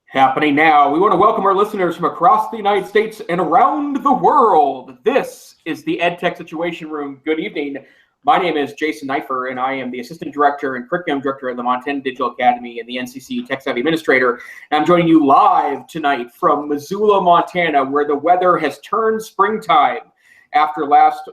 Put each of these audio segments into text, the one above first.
Happening now. We want to welcome our listeners from across the United States and around the world. This is the EdTech Situation Room. Good evening. My name is Jason Neifer, and I am the Assistant Director and Curriculum Director of the Montana Digital Academy and the NCC Tech Savvy Administrator. And I'm joining you live tonight from Missoula, Montana, where the weather has turned springtime. After last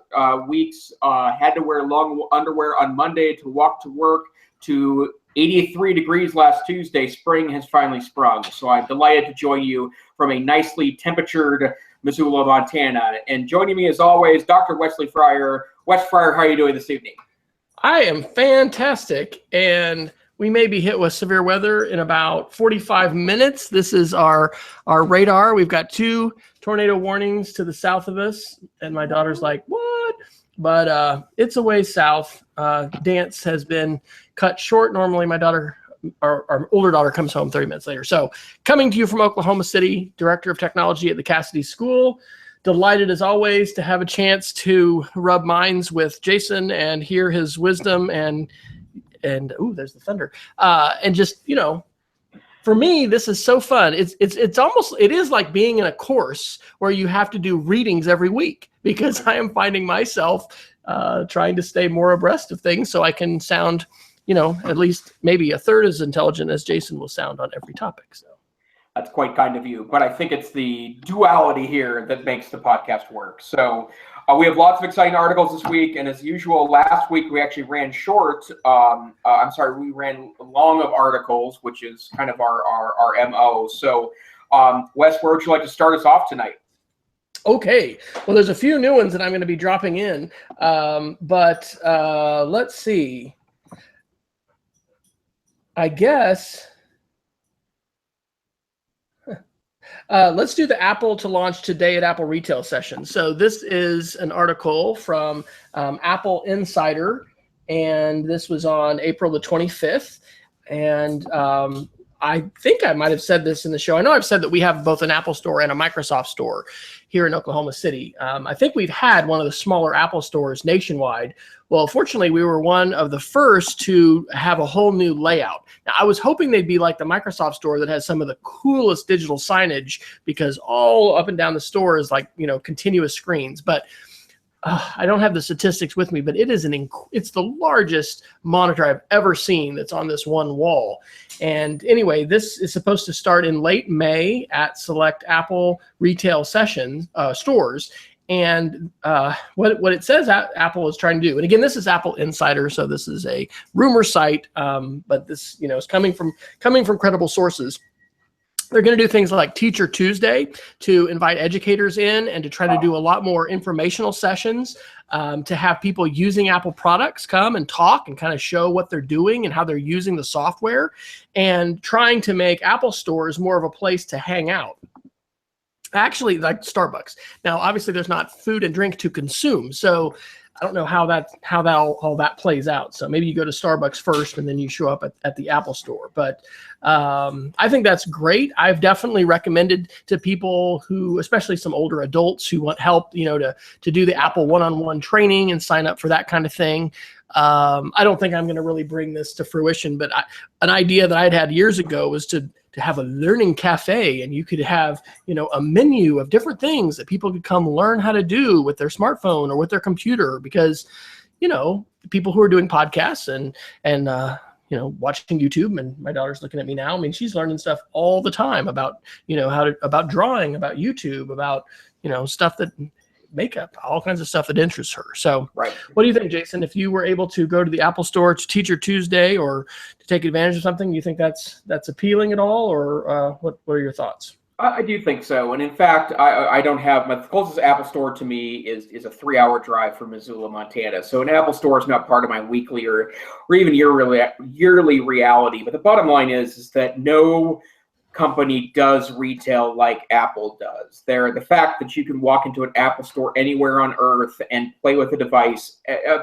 week's had to wear long underwear on Monday to walk to work, to 83 degrees last Tuesday, spring has finally sprung. So I'm delighted to join you from a nicely temperatured Missoula, Montana. And joining me as always, Dr. Wesley Fryer. Wes Fryer, how are you doing this evening? I am fantastic, and we may be hit with severe weather in about 45 minutes. This is our radar. We've got 2 tornado warnings to the south of us, and my daughter's like, what? But it's a ways south. Dance has been cut short. Normally my daughter, our older daughter, comes home 30 minutes later. So coming to you from Oklahoma City, Director of Technology at the Cassidy School. Delighted as always to have a chance to rub minds with Jason and hear his wisdom and ooh, there's the thunder. And just, you know, for me, this is so fun. It's almost, it is like being in a course where you have to do readings every week, because I am finding myself trying to stay more abreast of things so I can sound, you know, at least maybe a third as intelligent as Jason will sound on every topic. So that's quite kind of you, but I think it's the duality here that makes the podcast work. So we have lots of exciting articles this week, and as usual, last week we actually ran short. We ran long of articles, which is kind of our MO. So, Wes, where would you like to start us off tonight? Okay, well, there's a few new ones that I'm going to be dropping in, but let's see. I guess. Let's do the Apple to launch today at Apple retail session. So this is an article from Apple Insider, and this was on April the 25th. And I think I might have said this in the show. I know I've said that we have both an Apple store and a Microsoft store here in Oklahoma City. I think we've had one of the smaller Apple stores nationwide. Well, fortunately, we were one of the first to have a whole new layout. Now, I was hoping they'd be like the Microsoft store that has some of the coolest digital signage, because all up and down the store is like, you know, continuous screens. But I don't have the statistics with me, but it is it's the largest monitor I've ever seen that's on this one wall. And anyway, this is supposed to start in late May at select Apple retail stores. And what it says Apple is trying to do, and again, this is Apple Insider, so this is a rumor site, but this, you know, is coming from credible sources. They're going to do things like Teacher Tuesday to invite educators in and to try to do a lot more informational sessions, to have people using Apple products come and talk and kind of show what they're doing and how they're using the software, and trying to make Apple stores more of a place to hang out. Actually, like Starbucks. Now, obviously, there's not food and drink to consume, so I don't know how all that plays out. So maybe you go to Starbucks first and then you show up at the Apple store. But I think that's great. I've definitely recommended to people who, especially some older adults who want help, you know, to do the Apple one-on-one training and sign up for that kind of thing. I don't think I'm going to really bring this to fruition, but an idea that I'd had years ago was to have a learning cafe, and you could have, you know, a menu of different things that people could come learn how to do with their smartphone or with their computer, because, you know, people who are doing podcasts and you know, watching YouTube, and my daughter's looking at me now. I mean, she's learning stuff all the time about, you know, about drawing, about YouTube, about, you know, stuff that makeup, all kinds of stuff that interests her. So right. What do you think, Jason? If you were able to go to the Apple store to Teacher Tuesday or to take advantage of something, you think that's appealing at all, or what are your thoughts? I do think so. And in fact, I don't have, the closest Apple store to me is a 3-hour drive from Missoula, Montana. So an Apple store is not part of my weekly or even yearly reality. But the bottom line is that no company does retail like Apple does. The fact that you can walk into an Apple store anywhere on earth and play with a device,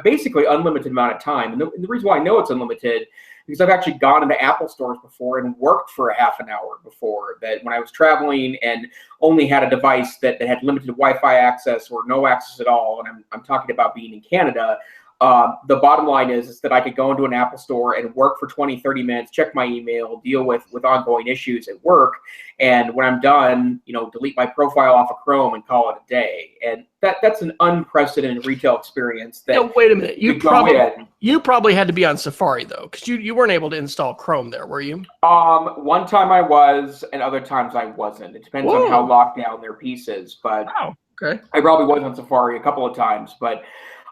basically unlimited amount of time. And the reason why I know it's unlimited, because I've actually gone into Apple stores before and worked for a half an hour before, that when I was traveling and only had a device that had limited Wi-Fi access or no access at all, and I'm talking about being in Canada, the bottom line is that I could go into an Apple store and work for 20, 30 minutes, check my email, deal with ongoing issues at work. And when I'm done, delete my profile off of Chrome and call it a day. And that's an unprecedented retail experience. That wait a minute. You probably had to be on Safari though, because you weren't able to install Chrome there, were you? One time I was, and other times I wasn't. It depends on how locked down their piece is. But okay. I probably was on Safari a couple of times, but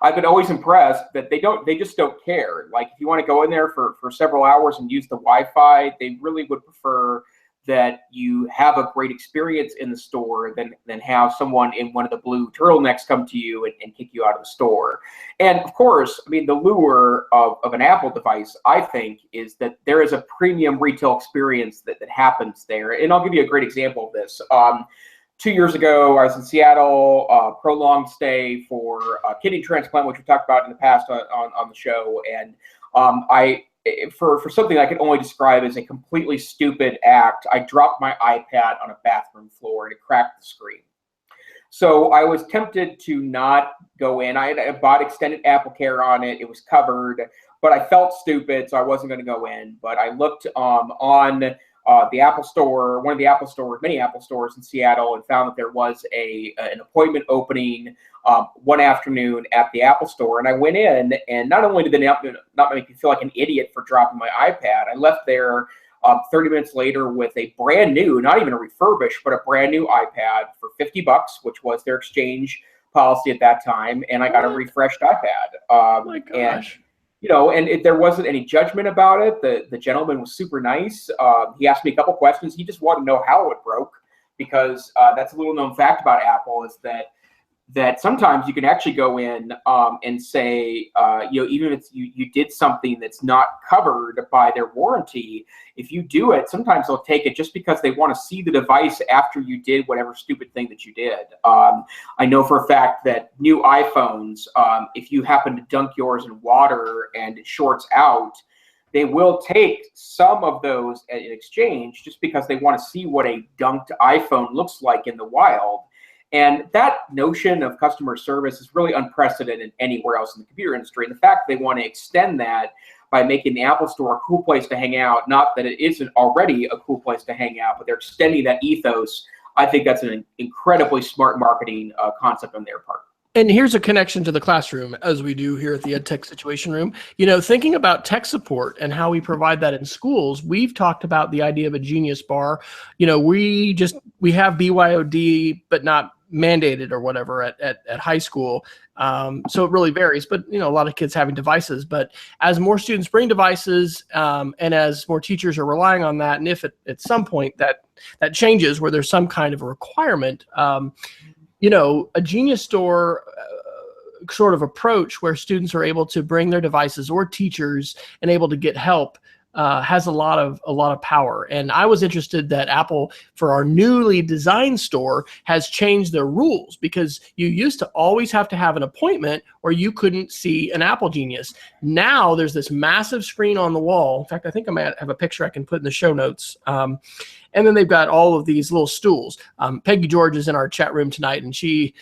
I've been always impressed that they just don't care. Like if you want to go in there for several hours and use the Wi-Fi, they really would prefer that you have a great experience in the store than have someone in one of the blue turtlenecks come to you and kick you out of the store. And of course, I mean, the lure of an Apple device, I think, is that there is a premium retail experience that happens there. And I'll give you a great example of this. 2 years ago, I was in Seattle, prolonged stay for a kidney transplant, which we talked about in the past on the show. And for something I could only describe as a completely stupid act, I dropped my iPad on a bathroom floor and it cracked the screen. So I was tempted to not go in. I bought extended Apple Care on it. It was covered, but I felt stupid, so I wasn't going to go in. But I looked on the Apple Store, one of the Apple stores, many Apple stores in Seattle, and found that there was an appointment opening one afternoon at the Apple Store. And I went in, and not only did they not make me feel like an idiot for dropping my iPad, I left there 30 minutes later with a brand new, not even a refurbished, but a brand new iPad for $50, which was their exchange policy at that time. And I got a refreshed iPad. Oh my gosh. And there wasn't any judgment about it. The gentleman was super nice. He asked me a couple questions. He just wanted to know how it broke, because that's a little known fact about Apple, is that sometimes you can actually go in and say, even if you did something that's not covered by their warranty, if you do it, sometimes they'll take it just because they want to see the device after you did whatever stupid thing that you did. I know for a fact that new iPhones, if you happen to dunk yours in water and it shorts out, they will take some of those in exchange just because they want to see what a dunked iPhone looks like in the wild. And that notion of customer service is really unprecedented anywhere else in the computer industry. And the fact they want to extend that by making the Apple Store a cool place to hang out, not that it isn't already a cool place to hang out, but they're extending that ethos. I think that's an incredibly smart marketing concept on their part. And here's a connection to the classroom, as we do here at the EdTech Situation Room. Thinking about tech support and how we provide that in schools, we've talked about the idea of a Genius Bar. We have BYOD, but not mandated or whatever at high school. So it really varies, but a lot of kids having devices. But as more students bring devices, and as more teachers are relying on that, and if at some point that changes where there's some kind of a requirement, a Genius Store sort of approach where students are able to bring their devices, or teachers and able to get help, has a lot of power. And I was interested that Apple, for our newly designed store, has changed their rules, because you used to always have to have an appointment or you couldn't see an Apple Genius. Now there's this massive screen on the wall. In fact, I think I might have a picture I can put in the show notes. And then they've got all of these little stools. Peggy George is in our chat room tonight, and she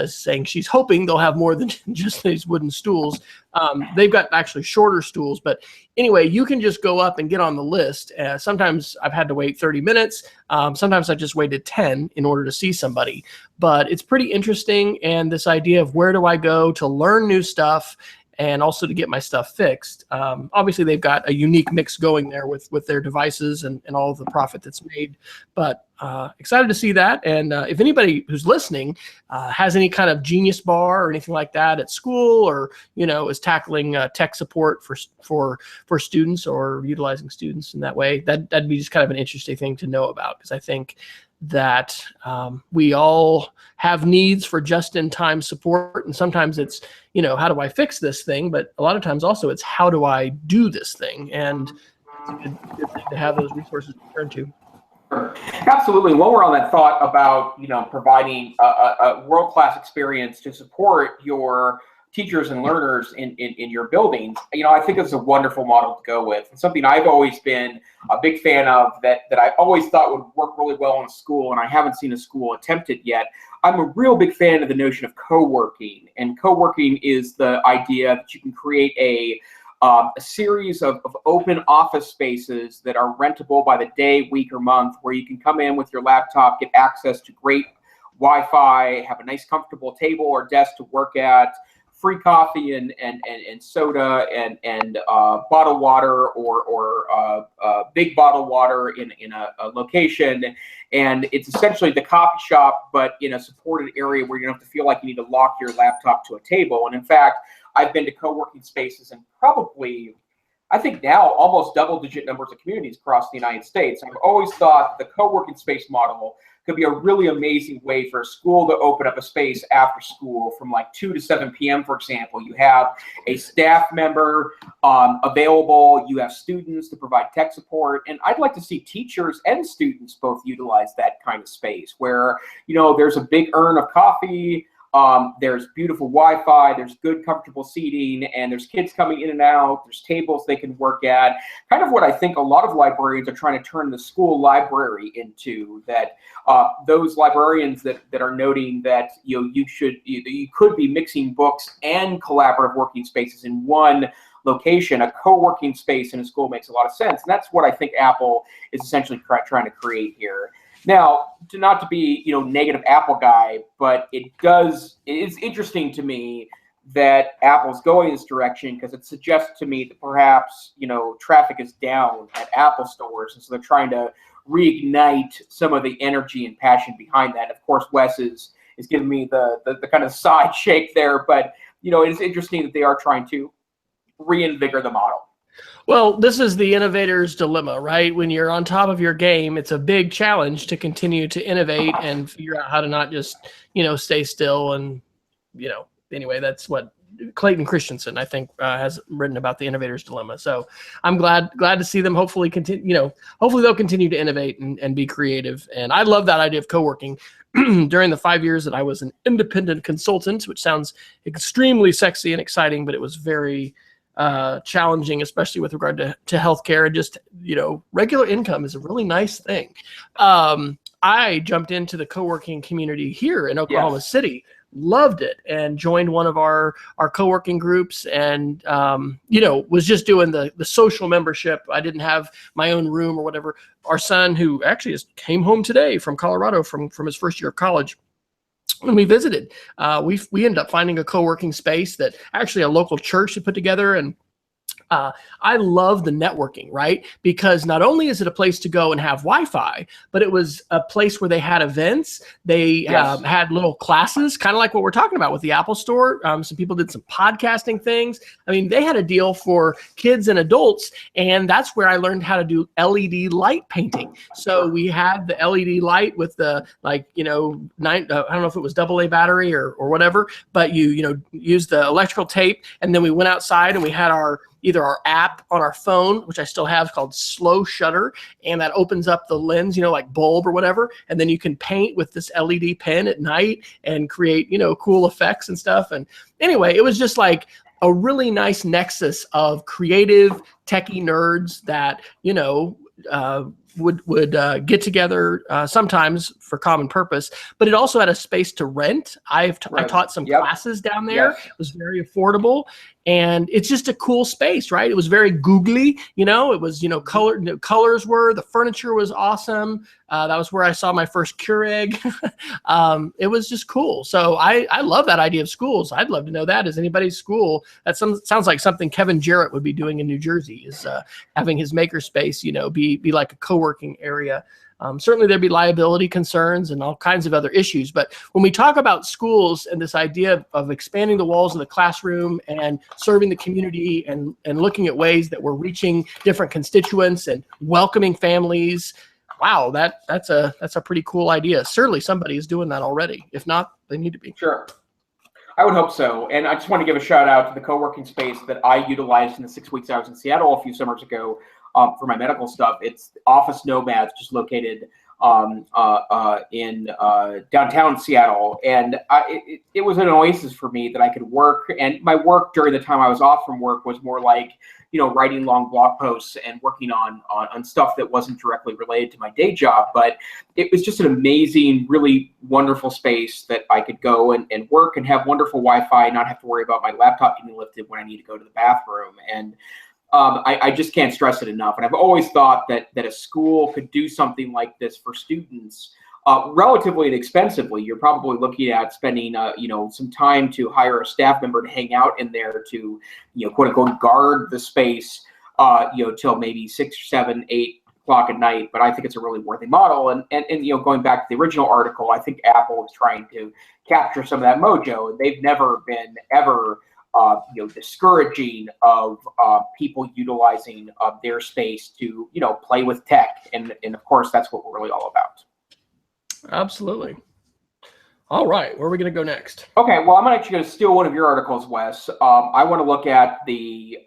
is saying she's hoping they'll have more than just these wooden stools. They've got actually shorter stools. But anyway, you can just go up and get on the list. Sometimes I've had to wait 30 minutes. Sometimes I just waited 10 in order to see somebody. But it's pretty interesting. And this idea of where do I go to learn new stuff, and also to get my stuff fixed. Obviously, they've got a unique mix going there with their devices and all of the profit that's made. But excited to see that. And if anybody who's listening has any kind of Genius Bar or anything like that at school, or is tackling tech support for students or utilizing students in that way, that'd be just kind of an interesting thing to know about, because I think that we all have needs for just-in-time support, and sometimes it's how do I fix this thing, but a lot of times also it's how do I do this thing, and it's a good thing to have those resources to turn to. Absolutely. While we're on that thought about providing a world-class experience to support your teachers and learners in your buildings, I think it's a wonderful model to go with, and something I've always been a big fan of that I always thought would work really well in a school, and I haven't seen a school attempt it yet. I'm a real big fan of the notion of co-working, and co-working is the idea that you can create a series of open office spaces that are rentable by the day, week, or month, where you can come in with your laptop, get access to great Wi-Fi, have a nice comfortable table or desk to work at, free coffee and soda and bottled water or big bottled water in a location. And it's essentially the coffee shop, but in a supported area where you don't have to feel like you need to lock your laptop to a table. And in fact, I've been to co-working spaces in probably, I think now, almost double-digit numbers of communities across the United States. I've always thought the co-working space model could be a really amazing way for a school to open up a space after school from like 2 to 7 p.m., for example. You have a staff member available. You have students to provide tech support. And I'd like to see teachers and students both utilize that kind of space where, there's a big urn of coffee, there's beautiful Wi-Fi, there's good, comfortable seating, and there's kids coming in and out, there's tables they can work at. Kind of what I think a lot of librarians are trying to turn the school library into, that those librarians that are noting that you could be mixing books and collaborative working spaces in one location. A co-working space in a school makes a lot of sense, and that's what I think Apple is essentially trying to create here. Now, not to be, negative Apple guy, but it is interesting to me that Apple's going this direction, because it suggests to me that perhaps, traffic is down at Apple stores. And so they're trying to reignite some of the energy and passion behind that. Of course, Wes is giving me the kind of side shake there, but, it's interesting that they are trying to reinvigorate the model. Well, this is the innovator's dilemma, right? When you're on top of your game, it's a big challenge to continue to innovate and figure out how to not just, stay still. And, anyway, that's what Clayton Christensen, I think, has written about the innovator's dilemma. So I'm glad to see them hopefully continue, hopefully they'll continue to innovate and be creative. And I love that idea of co-working. During the 5 years that I was an independent consultant, which sounds extremely sexy and exciting, but it was very challenging, especially with regard to healthcare, and just, regular income is a really nice thing. I jumped into the co-working community here in Oklahoma City, loved it, and joined one of our co-working groups, and, was just doing the social membership. I didn't have my own room or whatever. Our son, who actually just came home today from Colorado from his first year of college, when we visited, we ended up finding a co-working space that actually a local church had put together. And I love the networking, right? Because not only is it a place to go and have Wi-Fi, but it was a place where they had events. They had little classes, kind of like what we're talking about with the Apple Store. Some people did some podcasting things. I mean, they had a deal for kids and adults, and that's where I learned how to do LED light painting. So we had the LED light with the, I don't know if it was AA battery or whatever, but you use the electrical tape, and then we went outside and we had either our app on our phone, which I still have, called Slow Shutter, and that opens up the lens, like bulb or whatever, and then you can paint with this LED pen at night and create, cool effects and stuff. And anyway, it was just like a really nice nexus of creative techie nerds that, would get together sometimes for common purpose, but it also had a space to rent. I taught some classes down there. It was very affordable, and it's just a cool space, right? It was very googly, it was, colors were, the furniture was awesome. That was where I saw my first Keurig. It was just cool. So I love that idea of schools. I'd love to know that. Is anybody's school? That sounds like something Kevin Jarrett would be doing in New Jersey, is having his makerspace, be like a co-working area. Certainly there'd be liability concerns and all kinds of other issues. But when we talk about schools and this idea of expanding the walls of the classroom and serving the community and looking at ways that we're reaching different constituents and welcoming families, wow, that's a pretty cool idea. Certainly somebody is doing that already. If not, they need to be. Sure. I would hope so. And I just want to give a shout out to the co-working space that I utilized in the 6 weeks I was in Seattle a few summers ago for my medical stuff. It's Office Nomads, just located in downtown Seattle, and it was an oasis for me that I could work. And my work during the time I was off from work was more like, writing long blog posts and working on stuff that wasn't directly related to my day job. But it was just an amazing, really wonderful space that I could go and work and have wonderful Wi-Fi, not have to worry about my laptop getting lifted when I need to go to the bathroom. And I just can't stress it enough. And I've always thought that a school could do something like this for students relatively inexpensively. You're probably looking at spending, some time to hire a staff member to hang out in there to, quote unquote, guard the space, till maybe 6 or 7, 8 o'clock at night. But I think it's a really worthy model. And going back to the original article, I think Apple is trying to capture some of that mojo. They've never been ever discouraging of people utilizing their space to, play with tech. And of course, that's what we're really all about. Absolutely. All right. Where are we going to go next? Okay. Well, I'm actually going to steal one of your articles, Wes. I want to look at the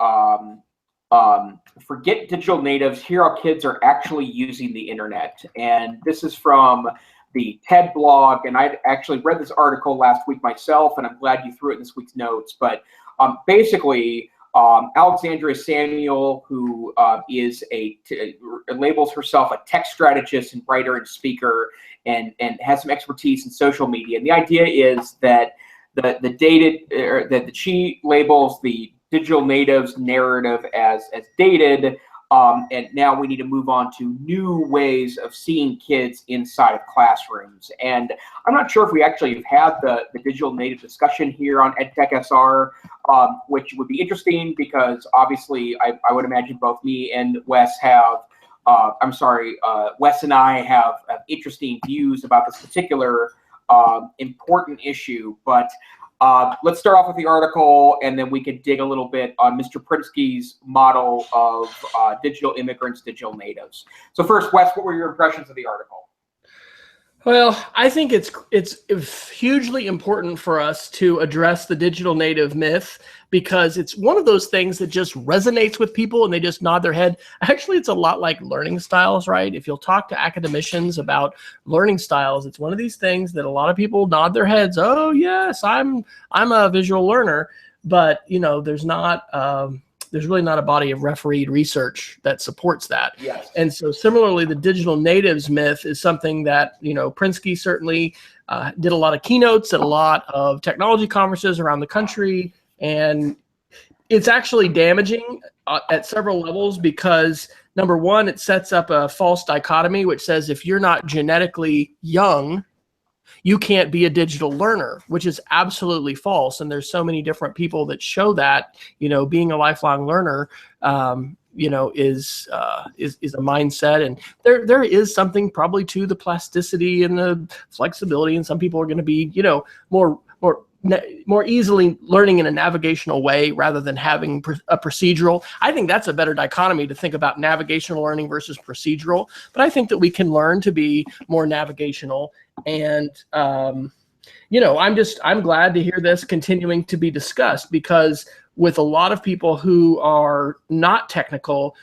Forget Digital Natives, Here How Kids Are Actually Using the Internet. And this is from the TED blog, and I actually read this article last week myself, and I'm glad you threw it in this week's notes. But basically, Alexandria Samuel, who labels herself a tech strategist and writer and speaker, and has some expertise in social media. And the idea is that that she labels the digital natives narrative as dated. And now we need to move on to new ways of seeing kids inside of classrooms. And I'm not sure if we actually have had the digital native discussion here on EdTech SR, which would be interesting because obviously I would imagine both me and Wes have, Wes and I have interesting views about this particular important issue. But let's start off with the article, and then we could dig a little bit on Mr. Prinsky's model of digital immigrants, digital natives. So first, Wes, what were your impressions of the article? Well, I think it's hugely important for us to address the digital native myth because it's one of those things that just resonates with people and they just nod their head. Actually, it's a lot like learning styles, right? If you'll talk to academicians about learning styles, it's one of these things that a lot of people nod their heads. Oh, yes, I'm a visual learner, but there's really not a body of refereed research that supports that. Yes. And so similarly, the digital natives myth is something that, Prinsky certainly did a lot of keynotes at a lot of technology conferences around the country. And it's actually damaging at several levels because, number one, it sets up a false dichotomy, which says if you're not genetically young, you can't be a digital learner, which is absolutely false. And there's so many different people that show that, being a lifelong learner, is a mindset. And there is something probably to the plasticity and the flexibility. And some people are going to be, more easily learning in a navigational way rather than having a procedural. I think that's a better dichotomy to think about navigational learning versus procedural. But I think that we can learn to be more navigational. And, I'm glad to hear this continuing to be discussed because with a lot of people who are not technical,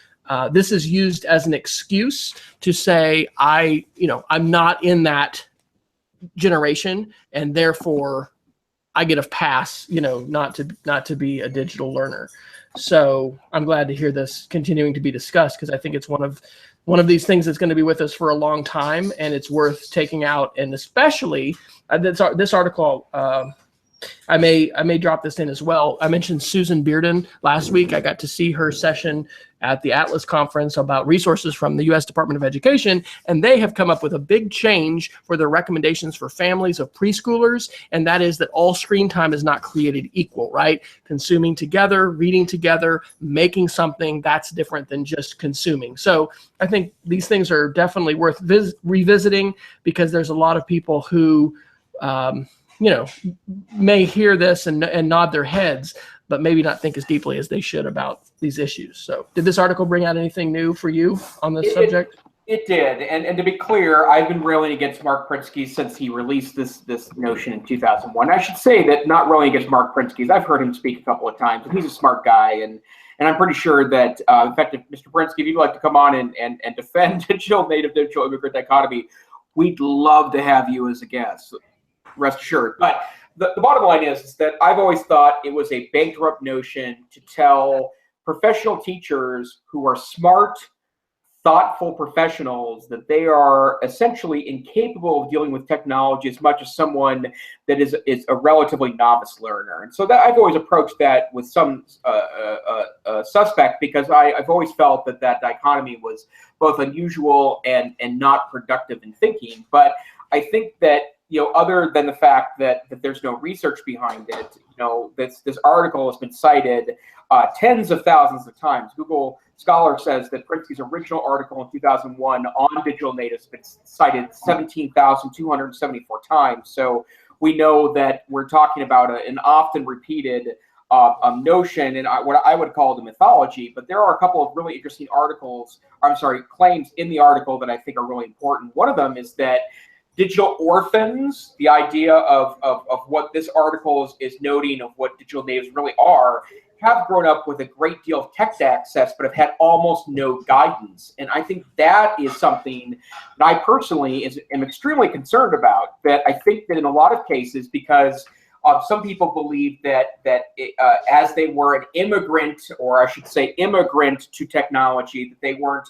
this is used as an excuse to say, I'm not in that generation and therefore I get a pass, not to be a digital learner. So I'm glad to hear this continuing to be discussed because I think it's one of these things that's going to be with us for a long time, and it's worth taking out. And especially this article, I may drop this in as well. I mentioned Susan Bearden last week. I got to see her session at the Atlas conference about resources from the U.S. Department of Education, and they have come up with a big change for their recommendations for families of preschoolers, and that is that all screen time is not created equal, right? Consuming together, reading together, making something, that's different than just consuming. So I think these things are definitely worth revisiting because there's a lot of people who may hear this and nod their heads, but maybe not think as deeply as they should about these issues. So did this article bring out anything new for you on this subject? It did. And to be clear, I've been railing against Mark Prinsky since he released this notion in 2001. I should say that not railing against Mark Prinsky. I've heard him speak a couple of times, and he's a smart guy. And I'm pretty sure that, in fact, if Mr. Prinsky, if you'd like to come on and defend digital native, digital immigrant dichotomy, we'd love to have you as a guest. Rest assured. But the bottom line is that I've always thought it was a bankrupt notion to tell professional teachers who are smart, thoughtful professionals that they are essentially incapable of dealing with technology as much as someone that is a relatively novice learner. And so that I've always approached that with some suspect, because I've always felt that dichotomy was both unusual and not productive in thinking. But I think that, other than the fact that there's no research behind it, this article has been cited tens of thousands of times. Google Scholar says that Pritzky's original article in 2001 on digital natives has been cited 17,274 times. So we know that we're talking about an often repeated notion, and what I would call the mythology. But there are a couple of really interesting claims in the article that I think are really important. One of them is that digital orphans, the idea of what this article is noting of what digital natives really are, have grown up with a great deal of tech access, but have had almost no guidance. And I think that is something that I personally am extremely concerned about. That I think that in a lot of cases, because some people believe that as they were an immigrant, or I should say immigrant to technology, that they weren't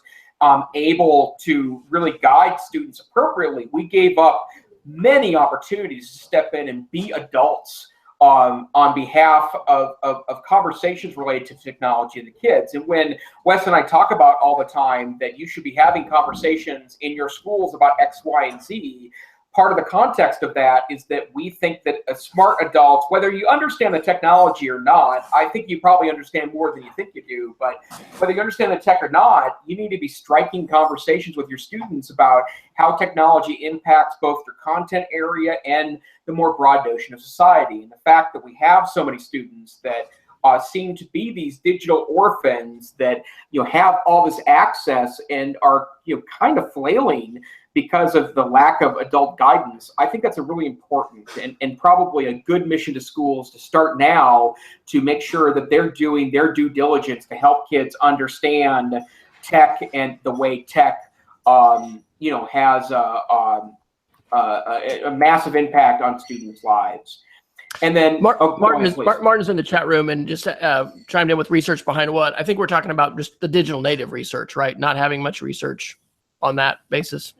able to really guide students appropriately. We gave up many opportunities to step in and be adults on behalf of conversations related to technology and the kids. And when Wes and I talk about all the time that you should be having conversations in your schools about X, Y, and Z, part of the context of that is that we think that a smart adult, whether you understand the technology or not, I think you probably understand more than you think you do, but whether you understand the tech or not, you need to be striking conversations with your students about how technology impacts both your content area and the more broad notion of society. And the fact that we have so many students that seem to be these digital orphans that have all this access and are kind of flailing because of the lack of adult guidance, I think that's a really important and probably a good mission to schools to start now, to make sure that they're doing their due diligence to help kids understand tech and the way tech has a massive impact on students' lives. And then Martin's in the chat room and just chimed in with research behind what I think we're talking about, just the digital native research, right? Not having much research on that basis.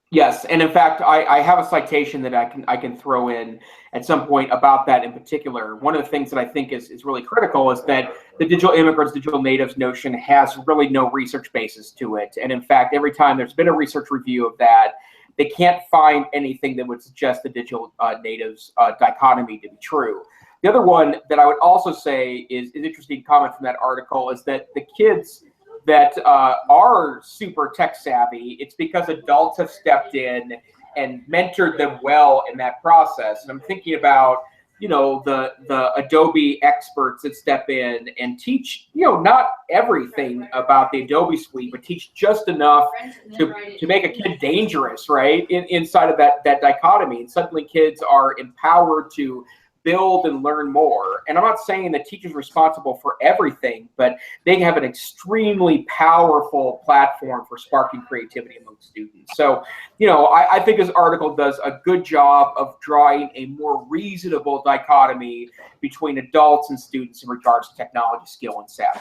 Yes, and in fact, I have a citation that I can throw in at some point about that in particular. One of the things that I think is really critical is that the digital immigrants, digital natives notion has really no research basis to it. And in fact, every time there's been a research review of that, they can't find anything that would suggest the digital natives dichotomy to be true. The other one that I would also say is an interesting comment from that article is that the kids that are super tech savvy, it's because adults have stepped in and mentored them well in that process. And I'm thinking about, the Adobe experts that step in and teach, not everything about the Adobe suite, but teach just enough to make a kid dangerous, right? Inside of that dichotomy. And suddenly kids are empowered to build and learn more. And I'm not saying that teachers are responsible for everything, but they have an extremely powerful platform for sparking creativity among students. So, I think this article does a good job of drawing a more reasonable dichotomy between adults and students in regards to technology skill and savvy.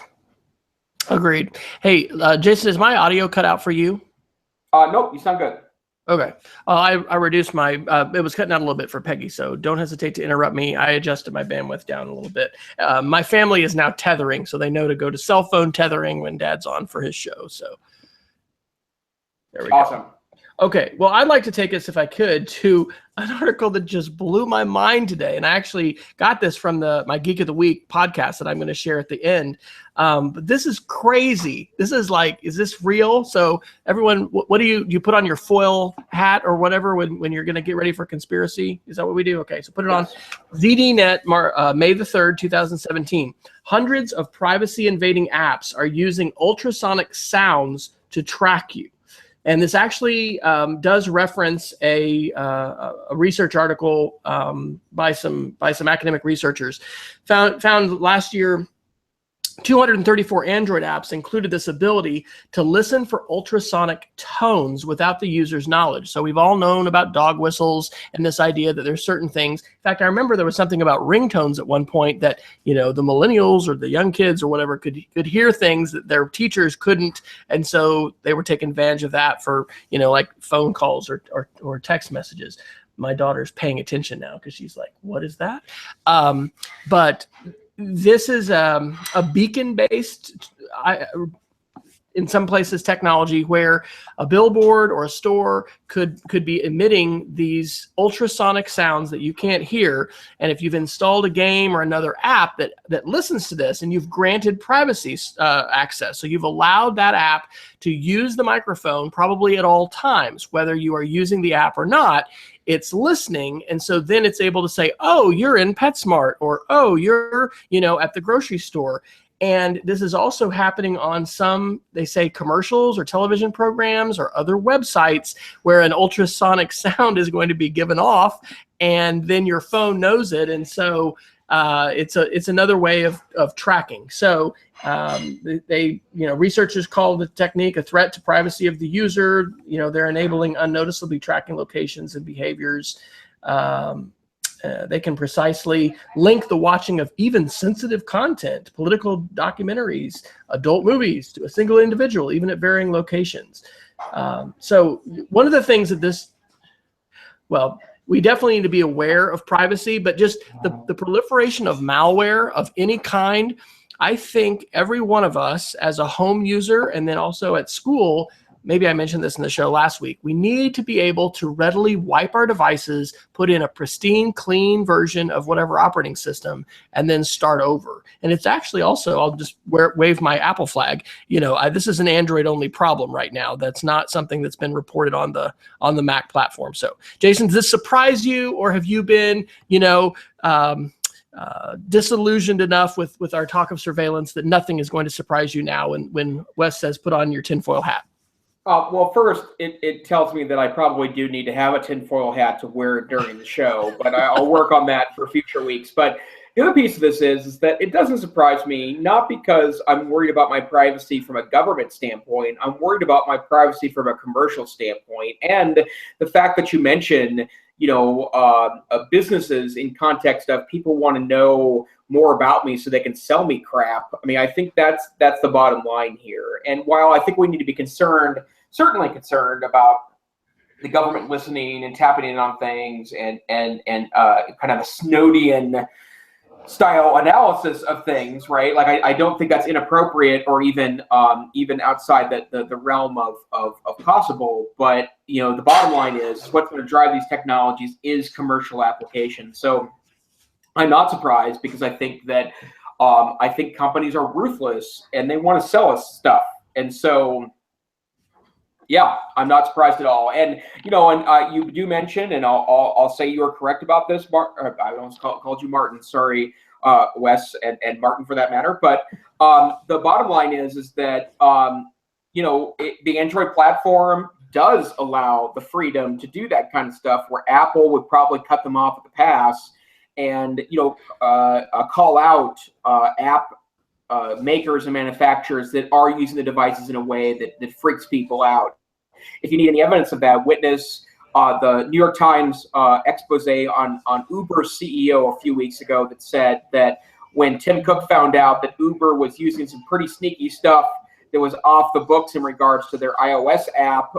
Agreed. Hey, Jason, is my audio cut out for you? Nope, you sound good. Okay. I reduced my, it was cutting out a little bit for Peggy, so don't hesitate to interrupt me. I adjusted my bandwidth down a little bit. My family is now tethering, so they know to go to cell phone tethering when Dad's on for his show. So there we go. Okay. Well, I'd like to take us, if I could, to an article that just blew my mind today. And I actually got this from my Geek of the Week podcast that I'm going to share at the end. But this is crazy. This is like, is this real? So everyone, what do you put on your foil hat or whatever when you're going to get ready for conspiracy? Is that what we do? Okay. So put it on. ZDNet, May the 3rd, 2017. Hundreds of privacy invading apps are using ultrasonic sounds to track you. And this actually does reference a research article by some academic researchers found last year 234 Android apps included this ability to listen for ultrasonic tones without the user's knowledge. So we've all known about dog whistles and this idea that there's certain things. In fact, I remember there was something about ringtones at one point that, the millennials or the young kids or whatever could hear things that their teachers couldn't. And so they were taking advantage of that for, like phone calls or text messages. My daughter's paying attention now because she's like, what is that? But this is a beacon-based, in some places, technology where a billboard or a store could be emitting these ultrasonic sounds that you can't hear. And if you've installed a game or another app that listens to this, and you've granted privacy access, so you've allowed that app to use the microphone probably at all times, whether you are using the app or not, it's listening. And so then it's able to say, oh, you're in PetSmart, or, oh, you're, at the grocery store. And this is also happening on some, they say, commercials or television programs or other websites where an ultrasonic sound is going to be given off, and then your phone knows it. And so it's another way of tracking. So researchers call the technique a threat to privacy of the user. They're enabling unnoticeably tracking locations and behaviors. They can precisely link the watching of even sensitive content, political documentaries, adult movies, to a single individual, even at varying locations. So one of the things that we definitely need to be aware of privacy, but just the proliferation of malware of any kind. I think every one of us as a home user, and then also at school, maybe I mentioned this in the show last week, we need to be able to readily wipe our devices, put in a pristine, clean version of whatever operating system, and then start over. And it's actually also, I'll just wave my Apple flag. This is an Android-only problem right now. That's not something that's been reported on the Mac platform. So, Jason, does this surprise you, or have you been, disillusioned enough with our talk of surveillance that nothing is going to surprise you now when Wes says put on your tinfoil hat? Well, first, it tells me that I probably do need to have a tinfoil hat to wear during the show, but I'll work on that for future weeks. But the other piece of this is that it doesn't surprise me, not because I'm worried about my privacy from a government standpoint. I'm worried about my privacy from a commercial standpoint. And the fact that you mentioned, businesses in context of people want to know more about me so they can sell me crap. I mean, I think that's the bottom line here. And while I think we need to be certainly concerned about the government listening and tapping in on things and kind of a Snowdian style analysis of things, right? Like I don't think that's inappropriate or even outside the realm of possible. But the bottom line is what's going to drive these technologies is commercial application. So I'm not surprised, because I think that I think companies are ruthless and they want to sell us stuff. And so, yeah, I'm not surprised at all. And you do mention, and I'll say you are correct about this. I almost called you Martin. Sorry, Wes and Martin for that matter. But the bottom line is that the Android platform does allow the freedom to do that kind of stuff, where Apple would probably cut them off at the pass, and call out app makers and manufacturers that are using the devices in a way that freaks people out. If you need any evidence of that, witness the New York Times expose on Uber's CEO a few weeks ago that said that when Tim Cook found out that Uber was using some pretty sneaky stuff that was off the books in regards to their iOS app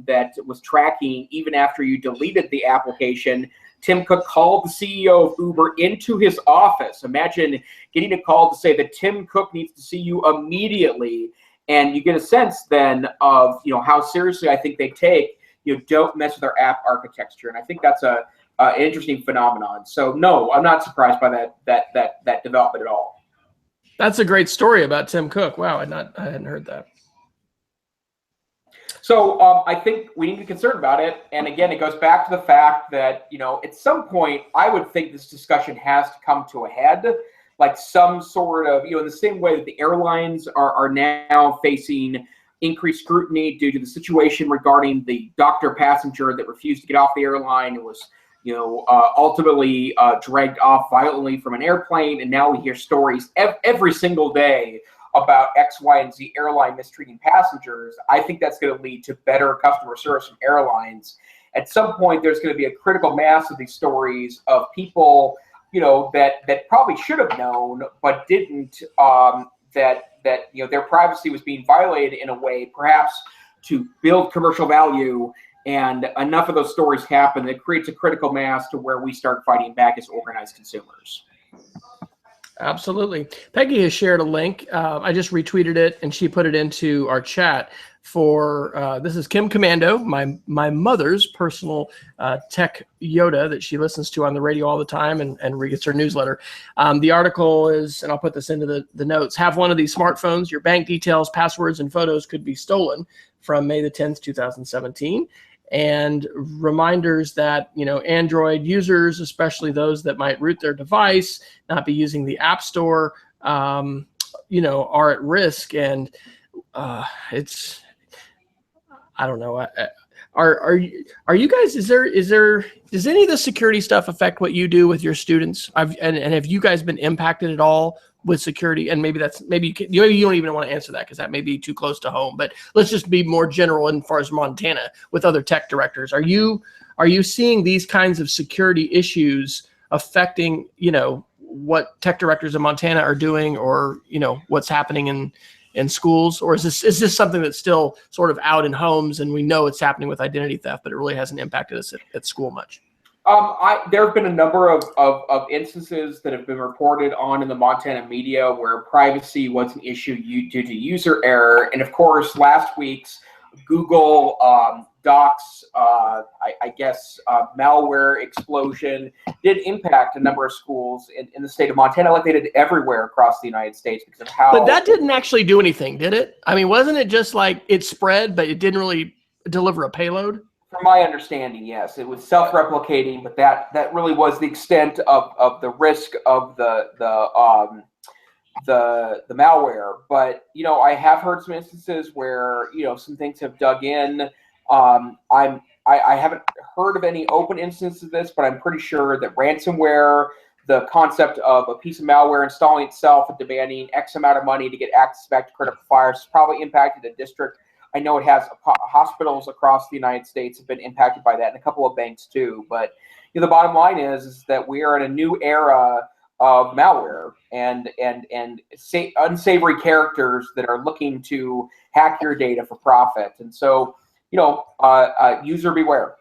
that was tracking even after you deleted the application, Tim Cook called the CEO of Uber into his office. Imagine getting a call to say that Tim Cook needs to see you immediately. And you get a sense then of how seriously I think they take don't mess with our app architecture. And I think that's an interesting phenomenon. So no, I'm not surprised by that development at all. That's a great story about Tim Cook. Wow, I hadn't heard that. So I think we need to be concerned about it. And again, it goes back to the fact that, at some point, I would think this discussion has to come to a head, like some sort of, in the same way that the airlines are now facing increased scrutiny due to the situation regarding the doctor passenger that refused to get off the airline and was, ultimately dragged off violently from an airplane. And now we hear stories every single day about X, Y, and Z airline mistreating passengers. I think that's going to lead to better customer service from airlines. At some point, there's going to be a critical mass of these stories of people, that probably should have known but didn't. That their privacy was being violated in a way, perhaps to build commercial value. And enough of those stories happen that creates a critical mass to where we start fighting back as organized consumers. Absolutely. Peggy has shared a link. I just retweeted it, and she put it into our chat for, this is Kim Commando, my mother's personal tech Yoda that she listens to on the radio all the time and reads her newsletter. The article is, and I'll put this into the notes, have one of these smartphones, your bank details, passwords, and photos could be stolen, from May the 10th, 2017. And reminders that, Android users, especially those that might root their device, not be using the App Store, are at risk. And it's, I don't know. Are you guys, does any of the security stuff affect what you do with your students? And have you guys been impacted at all with security? And maybe you don't even want to answer that because that may be too close to home, but let's just be more general as far as Montana with other tech directors. Are you seeing these kinds of security issues affecting, what tech directors in Montana are doing, or, what's happening in schools? Or is this something that's still sort of out in homes and we know it's happening with identity theft, but it really hasn't impacted us at school much? There have been a number of instances that have been reported on in the Montana media where privacy was an issue due to user error. And of course, last week's Google Docs, malware explosion did impact a number of schools in the state of Montana, like they did everywhere across the United States, because of how. But that didn't actually do anything, did it? I mean, wasn't it just like it spread, but it didn't really deliver a payload? From my understanding, yes, it was self-replicating, but that really was the extent of the risk of the malware. But I have heard some instances where some things have dug in. I haven't heard of any open instances of this, but I'm pretty sure that ransomware, the concept of a piece of malware installing itself and demanding X amount of money to get access back to critical files, has probably impacted a district. I know it has. Hospitals across the United States have been impacted by that, and a couple of banks too. But the bottom line is that we are in a new era of malware and unsavory characters that are looking to hack your data for profit. And so, user beware.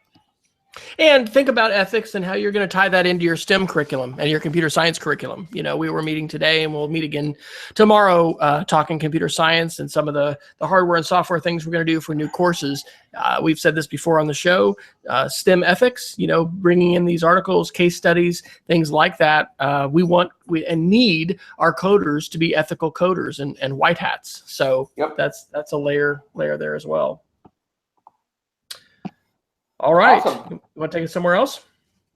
And think about ethics and how you're going to tie that into your STEM curriculum and your computer science curriculum. We were meeting today, and we'll meet again tomorrow, talking computer science and some of the hardware and software things we're going to do for new courses. We've said this before on the show, STEM ethics, bringing in these articles, case studies, things like that. We need our coders to be ethical coders and white hats. So yep. That's a layer there as well. All right. Awesome. You want to take it somewhere else?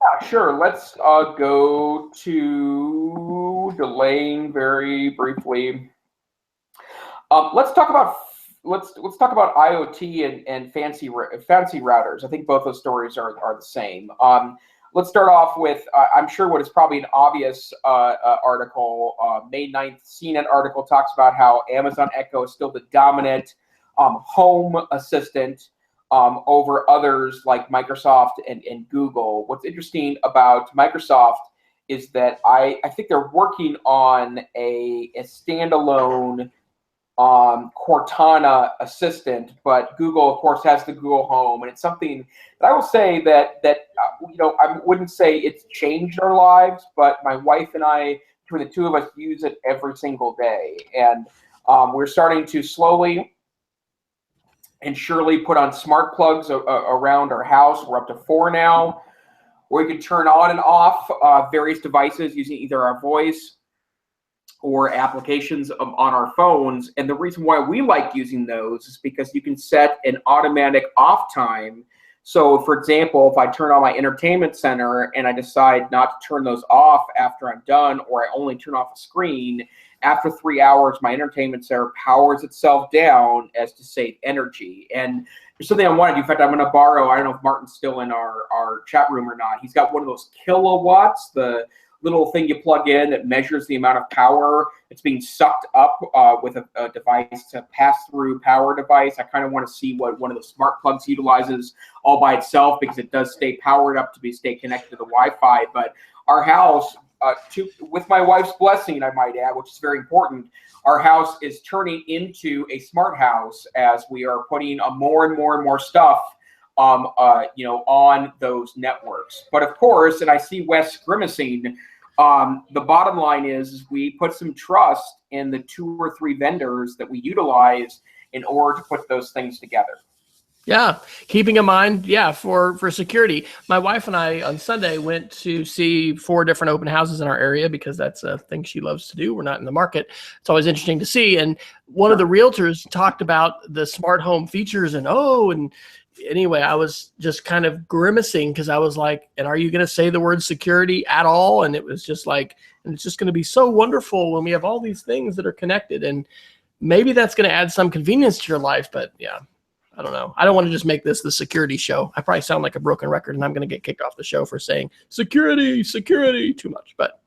Yeah, sure. Let's go to Delane very briefly. Let's talk about IoT and fancy routers. I think both those stories are the same. Let's start off with I'm sure what is probably an obvious article. May 9th CNET article talks about how Amazon Echo is still the dominant home assistant over others like Microsoft and Google. What's interesting about Microsoft is that I think they're working on a standalone Cortana assistant, but Google, of course, has the Google Home, and it's something that I will say that I wouldn't say it's changed our lives, but my wife and I, between the two of us, use it every single day, and we're starting to slowly and surely put on smart plugs around our house. We're up to 4 now, where you can turn on and off various devices using either our voice or applications on our phones. And the reason why we like using those is because you can set an automatic off time. So, for example, if I turn on my entertainment center and I decide not to turn those off after I'm done, or I only turn off a screen, after 3 hours, my entertainment center powers itself down as to save energy. And there's something I want to do. In fact, I'm going to borrow, I don't know if Martin's still in our chat room or not. He's got one of those kilowatts, the little thing you plug in that measures the amount of power that's being sucked up with a device to pass through power device. I kind of want to see what one of the smart plugs utilizes all by itself, because it does stay powered up to stay connected to the Wi-Fi. But our house, with my wife's blessing, I might add, which is very important, our house is turning into a smart house as we are putting more and more stuff on those networks. But of course, and I see Wes grimacing, the bottom line is we put some trust in the 2 or 3 vendors that we utilize in order to put those things together. Yeah, keeping in mind, for security. My wife and I on Sunday went to see 4 different open houses in our area because that's a thing she loves to do. We're not in the market. It's always interesting to see. And one of the realtors talked about the smart home features and anyway, I was just kind of grimacing because I was like, and are you going to say the word security at all? And it was just like, and it's just going to be so wonderful when we have all these things that are connected. And maybe that's going to add some convenience to your life. But yeah, I don't know. I don't want to just make this the security show. I probably sound like a broken record, and I'm going to get kicked off the show for saying security too much. But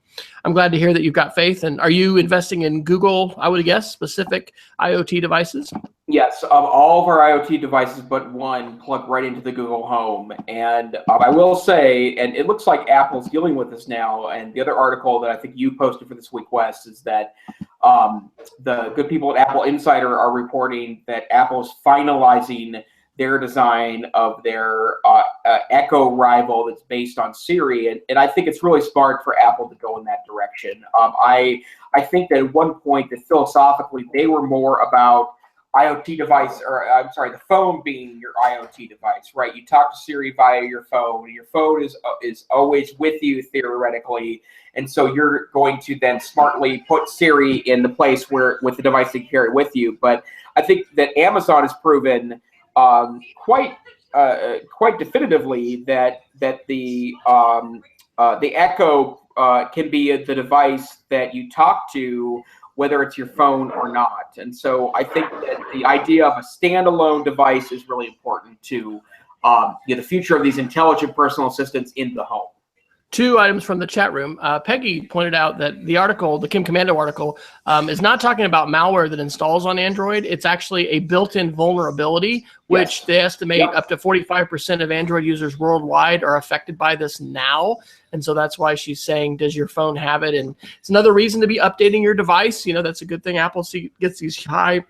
I'm glad to hear that you've got faith. And are you investing in Google, I would guess, specific IoT devices? Yes, all of our IoT devices but one plug right into the Google Home. And I will say, and it looks like Apple's dealing with this now, and the other article that I think you posted for this week, Wes, is that the good people at Apple Insider are reporting that Apple's finalizing their design of their Echo rival that's based on Siri. And I think it's really smart for Apple to go in that direction. I think that at one point that philosophically they were more about IoT device, or I'm sorry, the phone being your IoT device, right? You talk to Siri via your phone. Your phone is always with you theoretically, and so you're going to then smartly put Siri in the place where with the device you carry with you. But I think that Amazon has proven quite definitively that the Echo can be the device that you talk to, whether it's your phone or not. And so I think that the idea of a standalone device is really important to the future of these intelligent personal assistants in the home. 2 items from the chat room. Peggy pointed out that the article, the Kim Commando article, is not talking about malware that installs on Android. It's actually a built-in vulnerability, which they estimate up to 45% of Android users worldwide are affected by this now. And so that's why she's saying, does your phone have it? And it's another reason to be updating your device. That's a good thing. Apple gets these high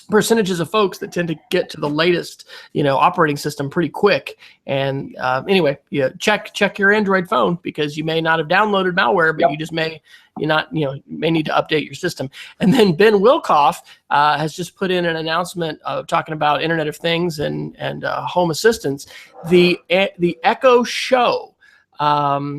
percentages of folks that tend to get to the latest, operating system pretty quick. And anyway, check your Android phone, because you may not have downloaded malware, but you just may need to update your system. And then Ben Wilkoff has just put in an announcement talking about Internet of Things and home assistants. The Echo Show.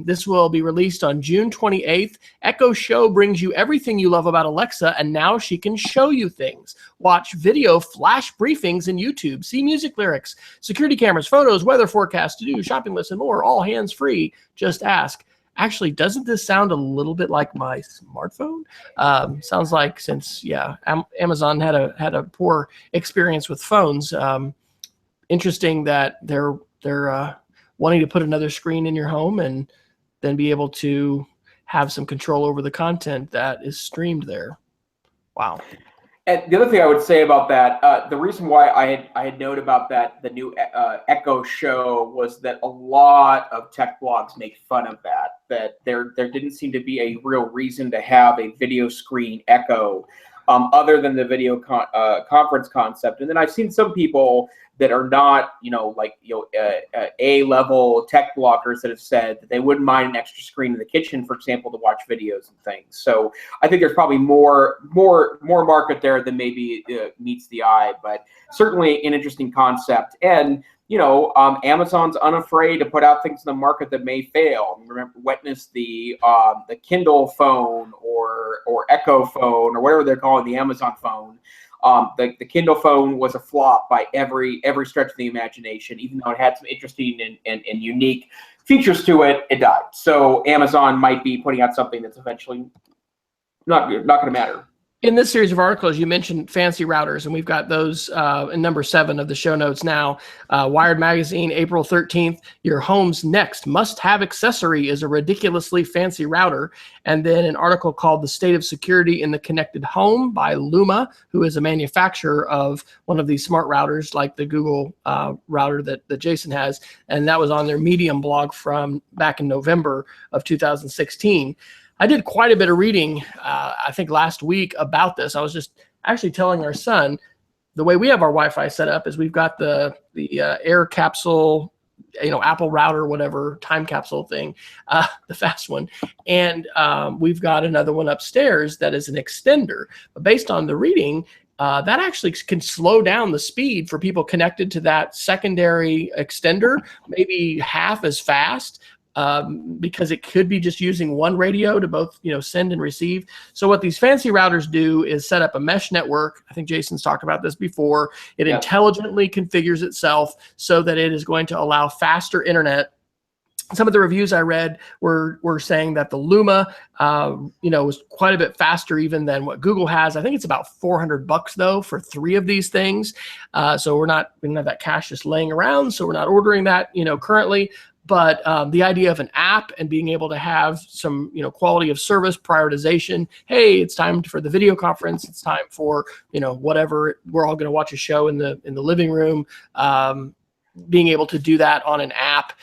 This will be released on June 28th. Echo Show brings you everything you love about Alexa, and now she can show you things. Watch video flash briefings in YouTube, see music lyrics, security cameras, photos, weather forecasts, to-do, shopping lists, and more, all hands-free. Just ask. Actually, doesn't this sound a little bit like my smartphone? Sounds like, since Amazon had a poor experience with phones. Interesting that they're wanting to put another screen in your home and then be able to have some control over the content that is streamed there. Wow. And the other thing I would say about that, the reason why I had noted about that, the new Echo Show, was that a lot of tech blogs make fun of that there didn't seem to be a real reason to have a video screen Echo other than the video conference concept. And then I've seen some people that are not, A-level tech bloggers that have said that they wouldn't mind an extra screen in the kitchen, for example, to watch videos and things. So I think there's probably more market there than maybe meets the eye, but certainly an interesting concept. And Amazon's unafraid to put out things in the market that may fail. Remember, witness the Kindle phone or Echo phone, or whatever they're calling the Amazon phone. The Kindle phone was a flop by every stretch of the imagination. Even though it had some interesting and unique features to it, it died. So Amazon might be putting out something that's eventually not going to matter. In this series of articles, you mentioned fancy routers, and we've got those in number 7 of the show notes now. Wired Magazine, April 13th, your home's next must-have accessory is a ridiculously fancy router. And then an article called The State of Security in the Connected Home by Luma, who is a manufacturer of one of these smart routers like the Google router that Jason has. And that was on their Medium blog from back in November of 2016. I did quite a bit of reading, I think last week about this. I was just actually telling our son, the way we have our Wi-Fi set up is we've got the air capsule, Apple router, whatever, time capsule thing, the fast one. And we've got another one upstairs that is an extender. But based on the reading, that actually can slow down the speed for people connected to that secondary extender, maybe half as fast. Because it could be just using one radio to both, send and receive. So what these fancy routers do is set up a mesh network. I think Jason's talked about this before. It intelligently configures itself so that it is going to allow faster internet. Some of the reviews I read were saying that the Luma, was quite a bit faster even than what Google has. I think it's about $400 though for 3 of these things. So we don't have that cash just laying around. So we're not ordering that, currently. But the idea of an app and being able to have some, quality of service prioritization. Hey, it's time for the video conference. It's time for, whatever. We're all going to watch a show in the living room. Being able to do that on an app.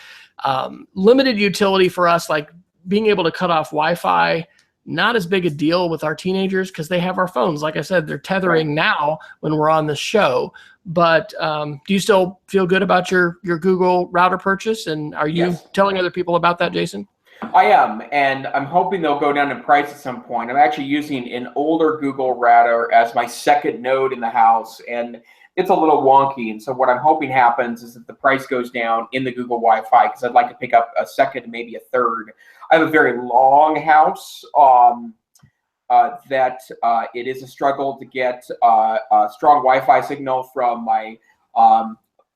Limited utility for us, like being able to cut off Wi-Fi. Not as big a deal with our teenagers because they have our phones. Like I said, they're tethering now when we're on the show. But do you still feel good about your Google router purchase? And are you telling other people about that, Jason? I am, and I'm hoping they'll go down in price at some point. I'm actually using an older Google router as my second node in the house, and it's a little wonky. And so what I'm hoping happens is that the price goes down in the Google Wi-Fi because I'd like to pick up a second, maybe a third. I have a very long house that it is a struggle to get a strong Wi-Fi signal from my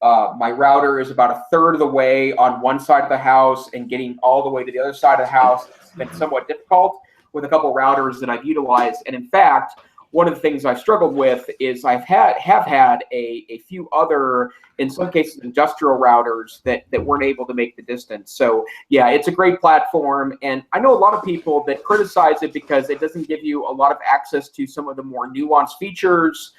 my router is about a third of the way on one side of the house, and getting all the way to the other side of the house has been somewhat difficult with a couple routers that I've utilized. And in fact, one of the things I've struggled with is have had a few other, in some cases, industrial routers that weren't able to make the distance. So yeah, it's a great platform. And I know a lot of people that criticize it because it doesn't give you a lot of access to some of the more nuanced features.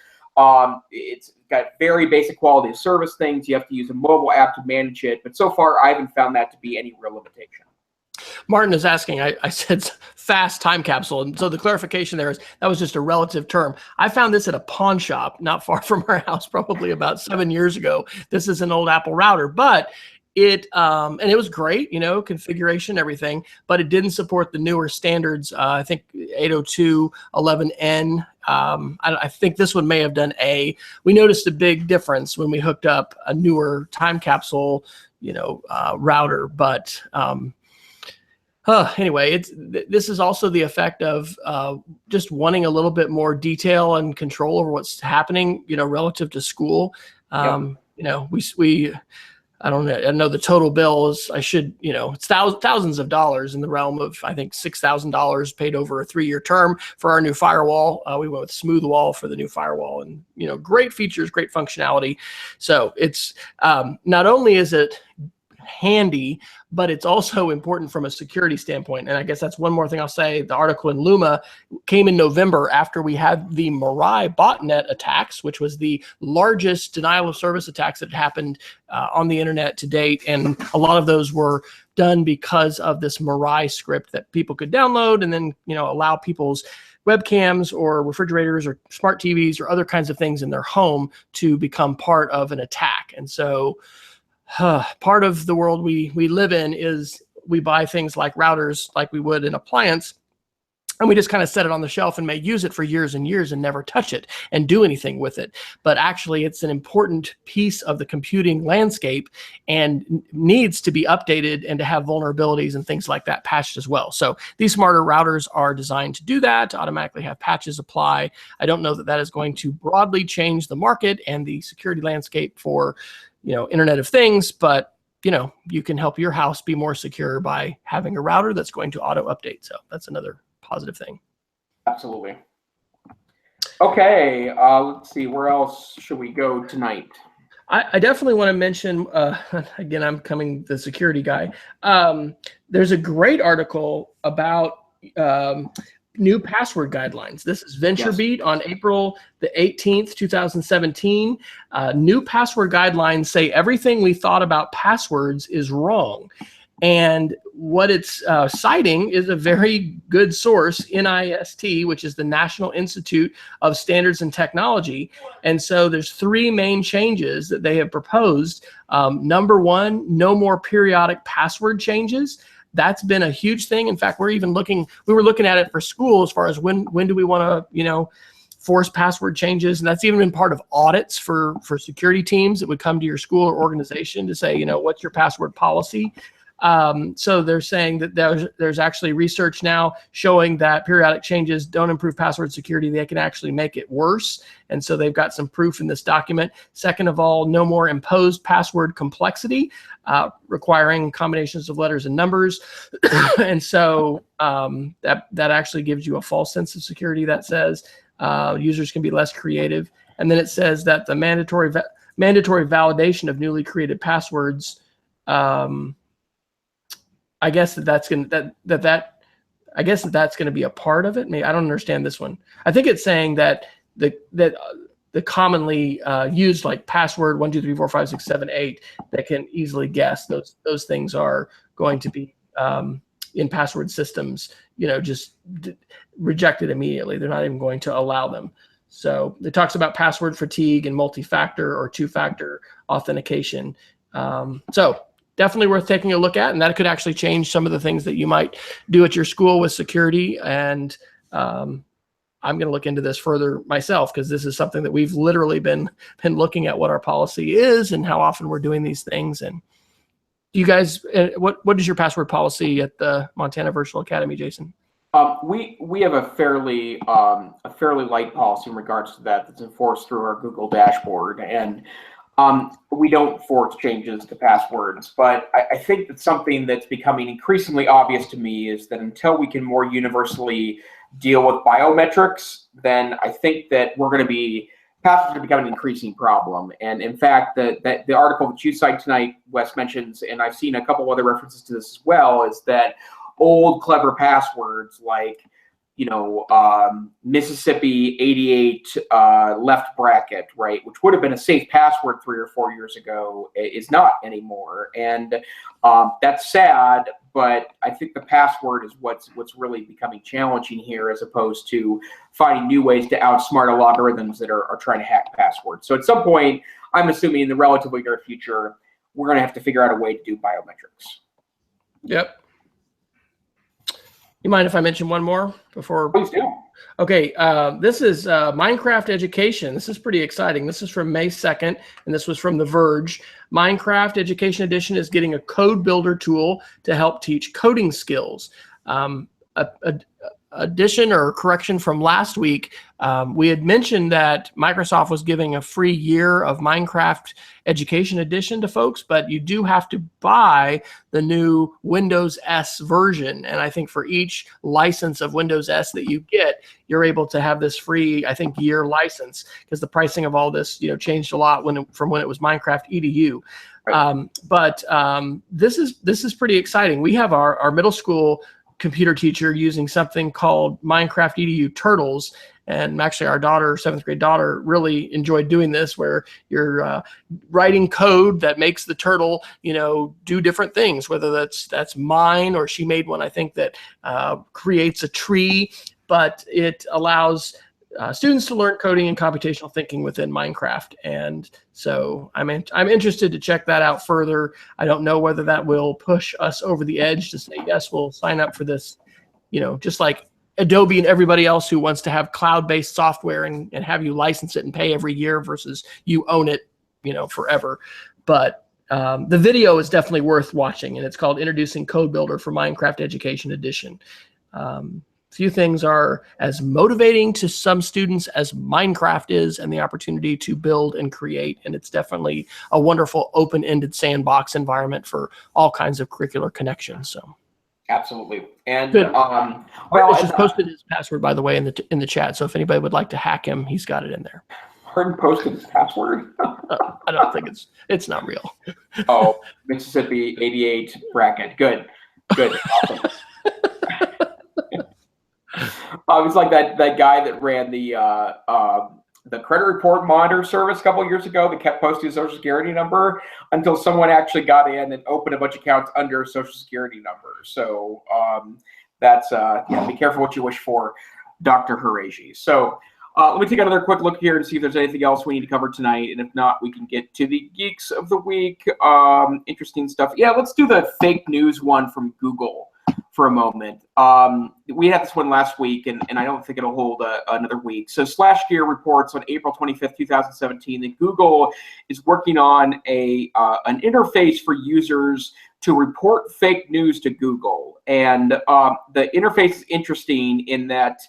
It's got very basic quality of service things. You have to use a mobile app to manage it. But so far, I haven't found that to be any real limitation. Martin is asking, I said fast time capsule. And so the clarification there is that was just a relative term. I found this at a pawn shop not far from our house, probably about 7 years ago. This is an old Apple router, but it was great, configuration, everything, but it didn't support the newer standards. I think 802.11n. I think this one may have done A. We noticed a big difference when we hooked up a newer time capsule, router, but anyway, this is also the effect of just wanting a little bit more detail and control over what's happening, relative to school. I don't know the total bill is, it's thousands of dollars in the realm of, I think, $6,000 paid over a 3-year term for our new firewall. We went with Smooth Wall for the new firewall, and, great features, great functionality. So it's not only is it handy, but it's also important from a security standpoint. And I guess that's one more thing I'll say. The article in Luma came in November after we had the Mirai botnet attacks, which was the largest denial of service attacks that happened on the internet to date. And a lot of those were done because of this Mirai script that people could download and then, allow people's webcams or refrigerators or smart TVs or other kinds of things in their home to become part of an attack. And so part of the world we live in is we buy things like routers like we would an appliance, and we just kind of set it on the shelf and may use it for years and years and never touch it and do anything with it. But actually, it's an important piece of the computing landscape and needs to be updated and to have vulnerabilities and things like that patched as well. So these smarter routers are designed to do that, to automatically have patches apply. I don't know that that is going to broadly change the market and the security landscape for Internet of Things, but you can help your house be more secure by having a router that's going to auto update. So that's another positive thing. Absolutely. Okay, let's see. Where else should we go tonight? I definitely want to mention, again, I'm coming the security guy. There's a great article about new password guidelines. This is VentureBeat on April the 18th, 2017. New password guidelines say everything we thought about passwords is wrong. And what it's citing is a very good source, NIST, which is the National Institute of Standards and Technology. And so there's three main changes that they have proposed. Number one, no more periodic password changes. That's been a huge thing. In fact, we were looking at it for school as far as when do we want to, force password changes. And that's even been part of audits for security teams that would come to your school or organization to say, what's your password policy? So they're saying that there's actually research now showing that periodic changes don't improve password security. They can actually make it worse. And so they've got some proof in this document. Second of all, no more imposed password complexity, requiring combinations of letters and numbers. And so that actually gives you a false sense of security that says users can be less creative. And then it says that the mandatory validation of newly created passwords, I guess that's going to be a part of it. Maybe I don't understand this one. I think it's saying that the commonly used like password 1 2 3 4 5 6 7 8 that can easily guess, those things are going to be in password systems, just rejected immediately. They're not even going to allow them. So it talks about password fatigue and multi-factor or two-factor authentication. So definitely worth taking a look at, and that could actually change some of the things that you might do at your school with security. And I'm going to look into this further myself, because this is something that we've literally been looking at what our policy is and how often we're doing these things. And you guys, what is your password policy at the Montana Virtual Academy, Jason? We have a fairly light policy in regards to that that's enforced through our Google dashboard, and we don't force changes to passwords. But I think that something that's becoming increasingly obvious to me is that until we can more universally deal with biometrics, then I think that passwords are becoming an increasing problem. And in fact, the article that you cite tonight, Wes, mentions, and I've seen a couple other references to this as well, is that old clever passwords like Mississippi 88 left bracket, right, which would have been a safe password 3 or 4 years ago, is not anymore. And that's sad, but I think the password is what's really becoming challenging here, as opposed to finding new ways to outsmart algorithms that are trying to hack passwords. So at some point, I'm assuming in the relatively near future, we're going to have to figure out a way to do biometrics. Yep. You mind if I mention one more before? Please do. Okay, this is Minecraft Education. This is pretty exciting. This is from May 2nd, and this was from The Verge. Minecraft Education Edition is getting a code builder tool to help teach coding skills. Addition or correction from last week, we had mentioned that Microsoft was giving a free year of Minecraft Education Edition to folks, but you do have to buy the new Windows S version. And I think for each license of Windows S that you get, you're able to have this free, I think, year license, because the pricing of all this, changed a lot from when it was Minecraft EDU. But this is pretty exciting. We have our middle school computer teacher using something called Minecraft EDU Turtles. And actually our daughter, 7th grade daughter, really enjoyed doing this, where you're writing code that makes the turtle, do different things, whether that's mine, or she made one, I think, that creates a tree, but it allows students to learn coding and computational thinking within Minecraft. And so I'm interested to check that out further. I don't know whether that will push us over the edge to say, yes, we'll sign up for this, just like Adobe and everybody else who wants to have cloud-based software and have you license it and pay every year versus you own it, forever. But the video is definitely worth watching, and it's called Introducing Code Builder for Minecraft Education Edition. Few things are as motivating to some students as Minecraft is, and the opportunity to build and create. And it's definitely a wonderful open-ended sandbox environment for all kinds of curricular connections. So, Absolutely. And Good. well, Martin's just posted his password, by the way, in the chat. So if anybody would like to hack him, he's got it in there. Martin posted his password. I don't think it's not real. Oh, Mississippi 88 bracket. Good. Awesome. It's like that guy that ran the credit report monitor service a couple of years ago that kept posting his Social Security number until someone actually got in and opened a bunch of accounts under a Social Security number. So that's be careful what you wish for, Dr. Haraji. So let me take another quick look here and see if there's anything else we need to cover tonight. And if not, we can get to the geeks of the week. Interesting stuff. Yeah, let's do the fake news one from Google for a moment. We had this one last week, and I don't think it'll hold another week. So SlashGear reports on April 25th, 2017, that Google is working on an interface for users to report fake news to Google. And the interface is interesting in that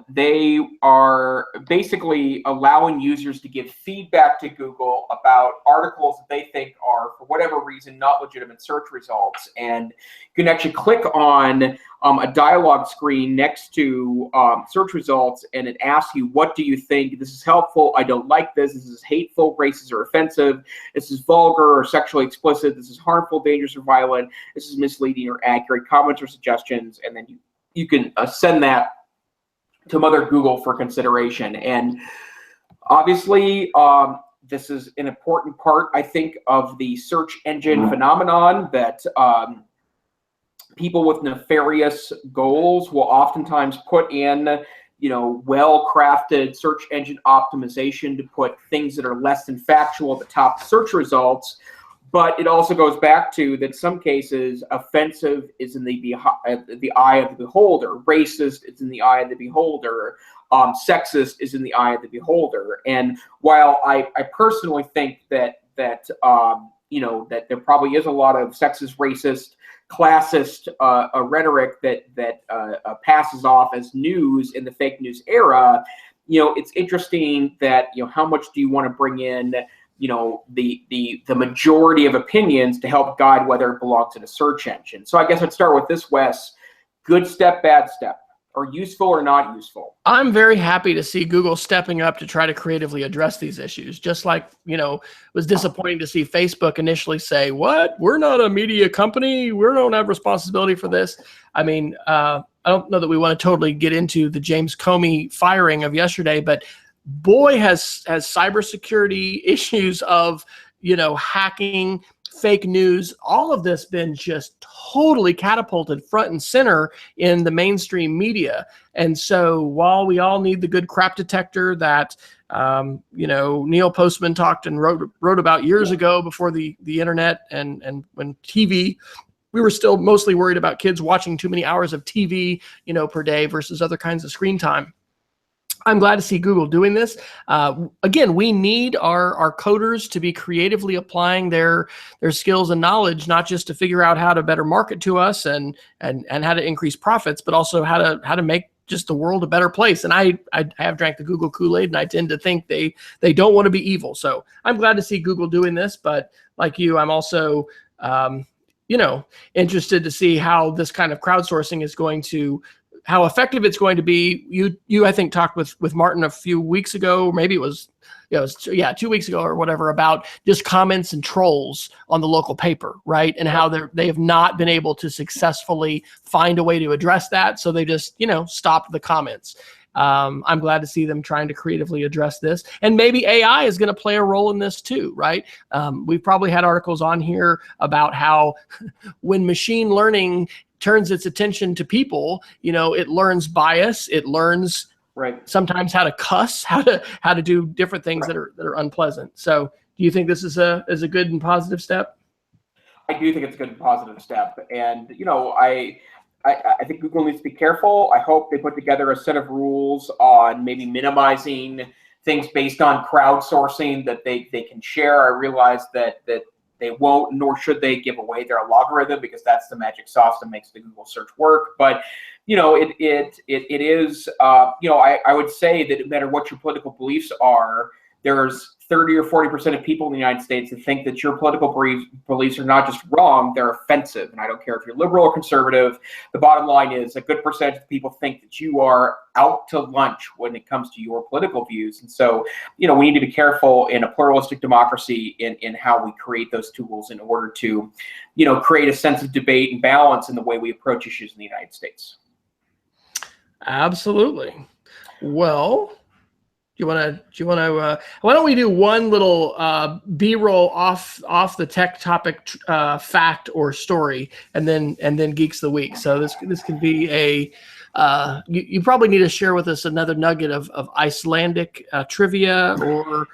they are basically allowing users to give feedback to Google about articles that they think are, for whatever reason, not legitimate search results. And you can actually click on a dialog screen next to search results, and it asks you, what do you think? This is helpful. I don't like this. This is hateful, racist, or offensive. This is vulgar or sexually explicit. This is harmful, dangerous, or violent. This is misleading or accurate. Comments or suggestions. And then you can send that to Mother Google for consideration. And obviously, this is an important part, I think, of the search engine phenomenon that people with nefarious goals will oftentimes put in, well-crafted search engine optimization to put things that are less than factual at the top of search results. But it also goes back to that some cases, offensive is in the eye of the beholder, racist is in the eye of the beholder, sexist is in the eye of the beholder. And while I personally think that there probably is a lot of sexist, racist, classist rhetoric that passes off as news in the fake news era, it's interesting that how much do you want to bring in the majority of opinions to help guide whether it belongs in a search engine. So I guess I'd start with this, Wes. Good step, bad step, or useful or not useful? I'm very happy to see Google stepping up to try to creatively address these issues. Just like, it was disappointing to see Facebook initially say, what? We're not a media company. We don't have responsibility for this. I mean, I don't know that we want to totally get into the James Comey firing of yesterday, but boy, has cybersecurity issues of, hacking, fake news, all of this been just totally catapulted front and center in the mainstream media. And so while we all need the good crap detector that, Neil Postman talked and wrote about years ago before the internet and when TV, we were still mostly worried about kids watching too many hours of TV, per day versus other kinds of screen time. I'm glad to see Google doing this. Again, we need our coders to be creatively applying their skills and knowledge, not just to figure out how to better market to us and how to increase profits, but also how to make just the world a better place. And I have drank the Google Kool-Aid, and I tend to think they don't want to be evil. So I'm glad to see Google doing this. But like you, I'm also interested to see how this kind of crowdsourcing is going to, how effective it's going to be. You I think talked with Martin a few weeks ago, maybe it was 2 weeks ago or whatever, about just comments and trolls on the local paper, right? And how they have not been able to successfully find a way to address that, so they just stopped the comments. I'm glad to see them trying to creatively address this, and maybe AI is going to play a role in this too, right? We've probably had articles on here about how when machine learning turns its attention to people, it learns bias, it learns sometimes how to cuss, how to do different things that are unpleasant. So do you think this is a good and positive step? I do think it's a good and positive step. And, I think Google needs to be careful. I hope they put together a set of rules on maybe minimizing things based on crowdsourcing that they can share. I realize that they won't, nor should they, give away their logarithm, because that's the magic sauce that makes the Google search work. But it is I would say that no matter what your political beliefs are, there's 30 or 40% of people in the United States that think that your political beliefs are not just wrong, they're offensive. And I don't care if you're liberal or conservative. The bottom line is a good percentage of people think that you are out to lunch when it comes to your political views. And so, we need to be careful in a pluralistic democracy in how we create those tools in order to, create a sense of debate and balance in the way we approach issues in the United States. Absolutely. Well, why don't we do one little B-roll off the tech topic fact or story, and then Geeks of the Week. So this could be a you probably need to share with us another nugget of Icelandic trivia, or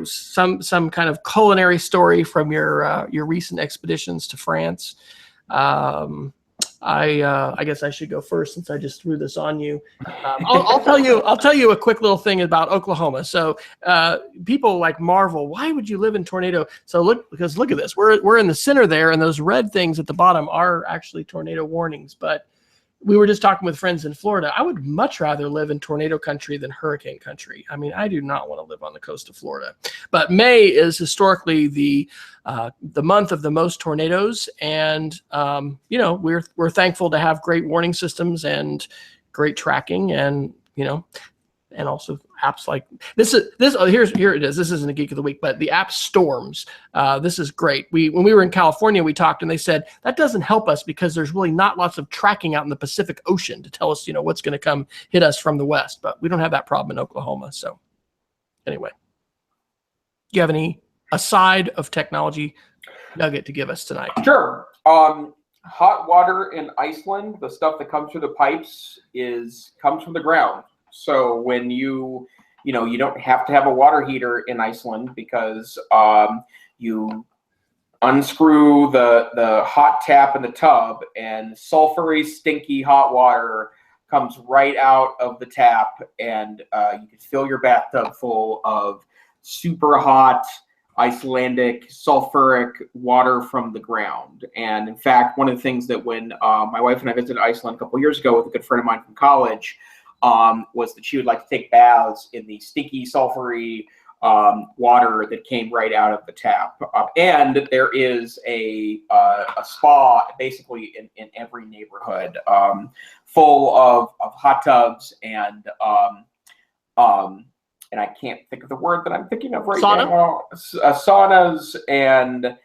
some kind of culinary story from your recent expeditions to France. I guess I should go first since I just threw this on you. I'll tell you a quick little thing about Oklahoma. So people like marvel, why would you live in tornado? So look at this. We're in the center there, and those red things at the bottom are actually tornado warnings. But we were just talking with friends in Florida. I would much rather live in tornado country than hurricane country. I mean, I do not want to live on the coast of Florida. But May is historically the month of the most tornadoes, and we're thankful to have great warning systems and great tracking, and and also apps like this. Here it is. This isn't a Geek of the Week, but the app Storms. This is great. When we were in California, we talked, and they said that doesn't help us because there's really not lots of tracking out in the Pacific Ocean to tell us, what's going to come hit us from the west. But we don't have that problem in Oklahoma. So anyway, do you have any aside of technology nugget to give us tonight? Sure. Hot water in Iceland, the stuff that comes through the pipes comes from the ground. So when you don't have to have a water heater in Iceland because you unscrew the hot tap in the tub, and sulfury, stinky hot water comes right out of the tap, and you can fill your bathtub full of super hot Icelandic sulfuric water from the ground. And in fact, one of the things that when my wife and I visited Iceland a couple of years ago with a good friend of mine from college, was that she would like to take baths in the stinky, sulfury water that came right out of the tap. And there is a spa basically in every neighborhood, full of hot tubs and I can't think of the word that I'm thinking of right now. Saunas and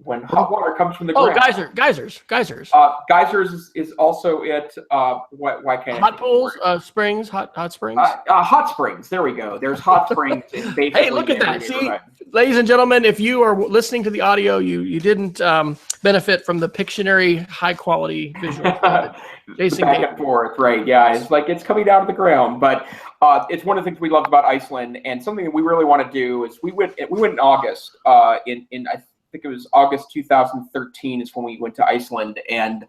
when hot water comes from the ground. Geysers. Geysers is also it. Why can't hot pools, springs, hot springs? Hot springs. There we go. There's hot springs in basically. Hey, look at that. See, ladies and gentlemen, if you are listening to the audio, you didn't benefit from the Pictionary high quality visual. Jason back and forth, right? Yeah, it's coming down to the ground, but it's one of the things we loved about Iceland, and something that we really want to do is we went in August. I think it was August 2013 is when we went to Iceland, and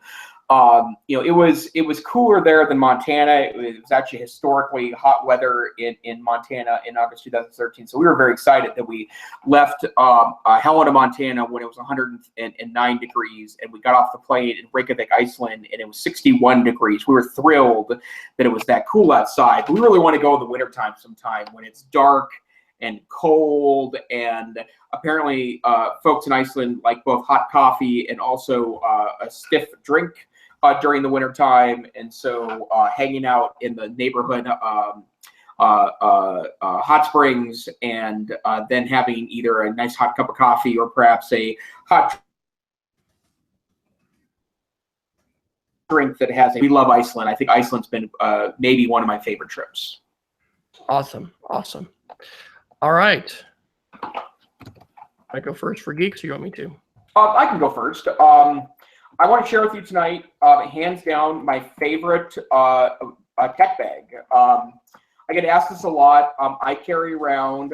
it was cooler there than Montana. It was actually historically hot weather in Montana in August 2013. So we were very excited that we left Helena, Montana when it was 109 degrees, and we got off the plane in Reykjavik, Iceland, and it was 61 degrees. We were thrilled that it was that cool outside. But we really want to go in the wintertime sometime when it's dark and cold, and apparently folks in Iceland like both hot coffee and also a stiff drink during the wintertime. And so hanging out in the neighborhood hot springs, and then having either a nice hot cup of coffee or perhaps a hot drink that we love Iceland. I think Iceland's been maybe one of my favorite trips. Awesome. All right. I go first for geeks, or you want me to? I can go first. I want to share with you tonight, hands down, my favorite tech bag. I get asked this a lot. I carry around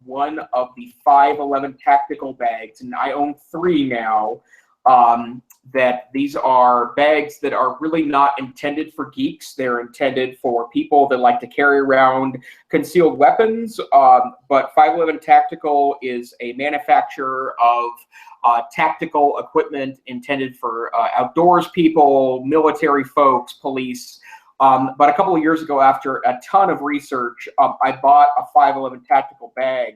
one of the 511 tactical bags, and I own 3 now. That these are bags that are really not intended for geeks. They're intended for people that like to carry around concealed weapons. But 511 Tactical is a manufacturer of tactical equipment intended for outdoors people, military folks, police. But a couple of years ago, after a ton of research, I bought a 511 tactical bag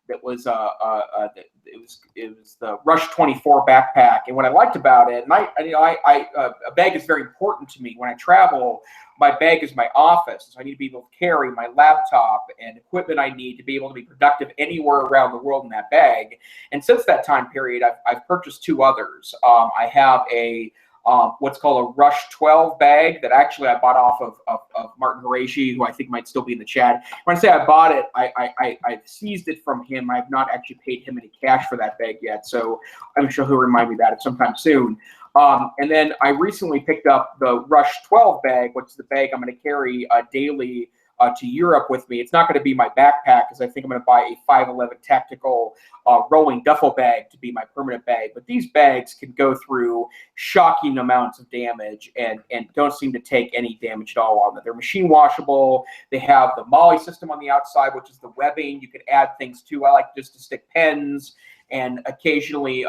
that was it was the Rush 24 backpack. And what I liked about it, and a bag is very important to me when I travel. My bag is my office, so I need to be able to carry my laptop and equipment I need to be able to be productive anywhere around the world in that bag. And since that time period, I've purchased two others. I have a what's called a Rush 12 bag that actually I bought off of Martin Horaci, who I think might still be in the chat. When I say I bought it, I seized it from him. I have not actually paid him any cash for that bag yet, so I'm sure he'll remind me of that sometime soon. And then I recently picked up the Rush 12 bag, which is the bag I'm going to carry daily to Europe with me. It's not going to be my backpack, because I think I'm going to buy a 511 tactical rolling duffel bag to be my permanent bag. But these bags can go through shocking amounts of damage and don't seem to take any damage at all on them. They're machine washable. They have the MOLLE system on the outside, which is the webbing you could add things to. I like just to stick pens and occasionally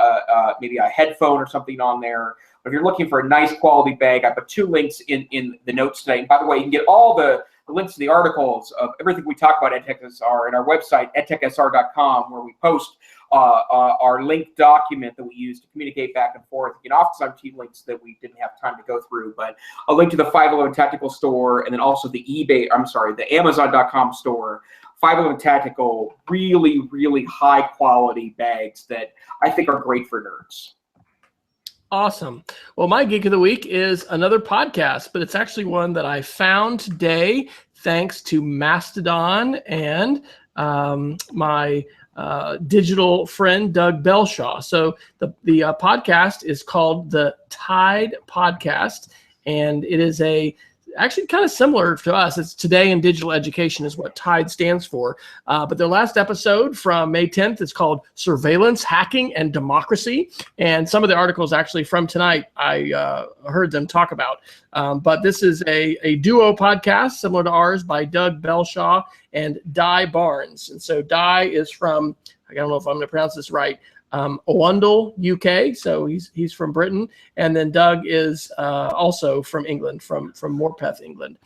maybe a headphone or something on there. But if you're looking for a nice quality bag, I put two links in the notes today. And by the way, you can get all the links to the articles of everything we talk about EdTechSR in our website, edtechsr.com, where we post our linked document that we use to communicate back and forth. You can oftentimes see links that we didn't have time to go through, but a link to the 511 Tactical store, and then also the the Amazon.com store. 511 Tactical, really, really high quality bags that I think are great for nerds. Awesome. Well, my geek of the week is another podcast, but it's actually one that I found today thanks to Mastodon and my digital friend, Doug Belshaw. So the podcast is called the Tide Podcast, and it is actually kind of similar to us. It's Today in Digital Education is what TIDE stands for. But their last episode from May 10th is called Surveillance, Hacking, and Democracy. And some of the articles actually from tonight I heard them talk about. But this is a duo podcast similar to ours by Doug Belshaw and Di Barnes. And so Di is from, I don't know if I'm going to pronounce this right, Oundle, UK, so he's from Britain, and then Doug is also from England, from Morpeth, England.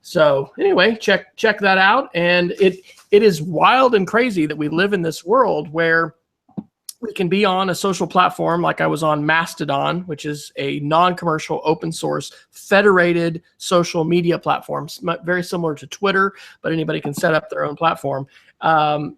So anyway, check that out. And it is wild and crazy that we live in this world where we can be on a social platform like I was on Mastodon, which is a non-commercial, open source, federated social media platform, very similar to Twitter, but anybody can set up their own platform. Found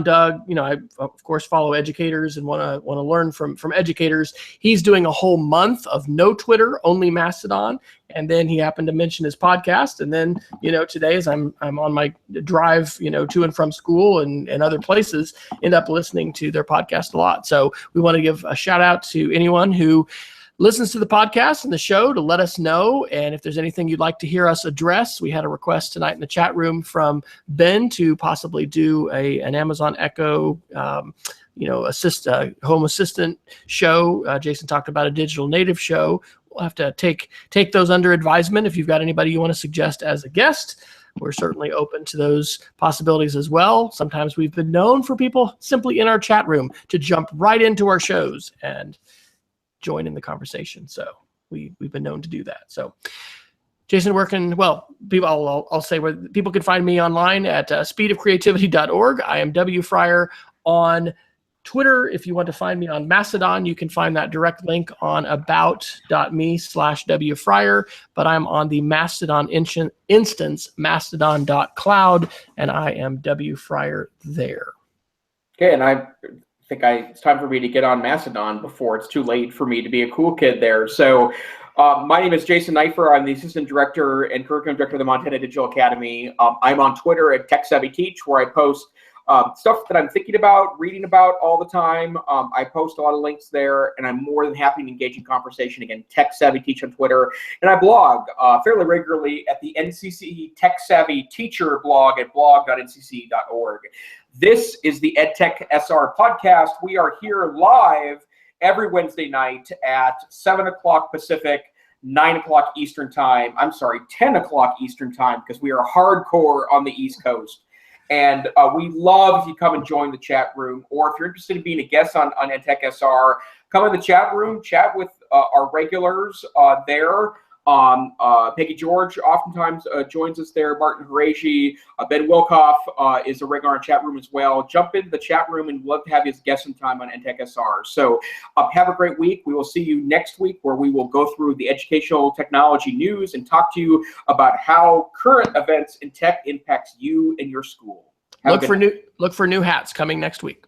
Doug. I of course follow educators and want to learn from educators. He's doing a whole month of no Twitter, only Mastodon, and then he happened to mention his podcast. And then today, as I'm on my drive to and from school and other places, end up listening to their podcast a lot. So we want to give a shout out to anyone who listens to the podcast and the show to let us know. And if there's anything you'd like to hear us address, we had a request tonight in the chat room from Ben to possibly do an Amazon Echo, home assistant show. Jason talked about a digital native show. We'll have to take those under advisement. If you've got anybody you want to suggest as a guest, we're certainly open to those possibilities as well. Sometimes we've been known for people simply in our chat room to jump right into our shows and join in the conversation. So we've been known to do that. So Jason, I'll say where people can find me online at speedofcreativity.org. I am W Fryer on Twitter. If you want to find me on Mastodon, you can find that direct link on about.me/W Fryer, but I'm on the Mastodon instance, mastodon.cloud, and I am W Fryer there. Okay, and I think it's time for me to get on Mastodon before it's too late for me to be a cool kid there. So my name is Jason Neiffer. I'm the Assistant Director and Curriculum Director of the Montana Digital Academy. I'm on Twitter at TechSavvyTeach, where I post stuff that I'm thinking about, reading about all the time. I post a lot of links there, and I'm more than happy to engage in conversation. Again, TechSavvyTeach on Twitter. And I blog fairly regularly at the NCC Tech Savvy Teacher blog at blog.ncc.org. This is the EdTech SR podcast. We are here live every Wednesday night at 7 o'clock Pacific, 9 o'clock Eastern time. I'm sorry, 10 o'clock Eastern time, because we are hardcore on the East Coast. And we love if you come and join the chat room, or if you're interested in being a guest on EdTech SR, come in the chat room, chat with our regulars there. Peggy George oftentimes joins us there. Martin Haraji, Ben Wilkoff is a regular in chat room as well. Jump into the chat room, and we'd love to have you as guest sometime on EdTech SR. So have a great week. We will see you next week, where we will go through the educational technology news and talk to you about how current events in tech impacts you and your school. Look for new hats coming next week.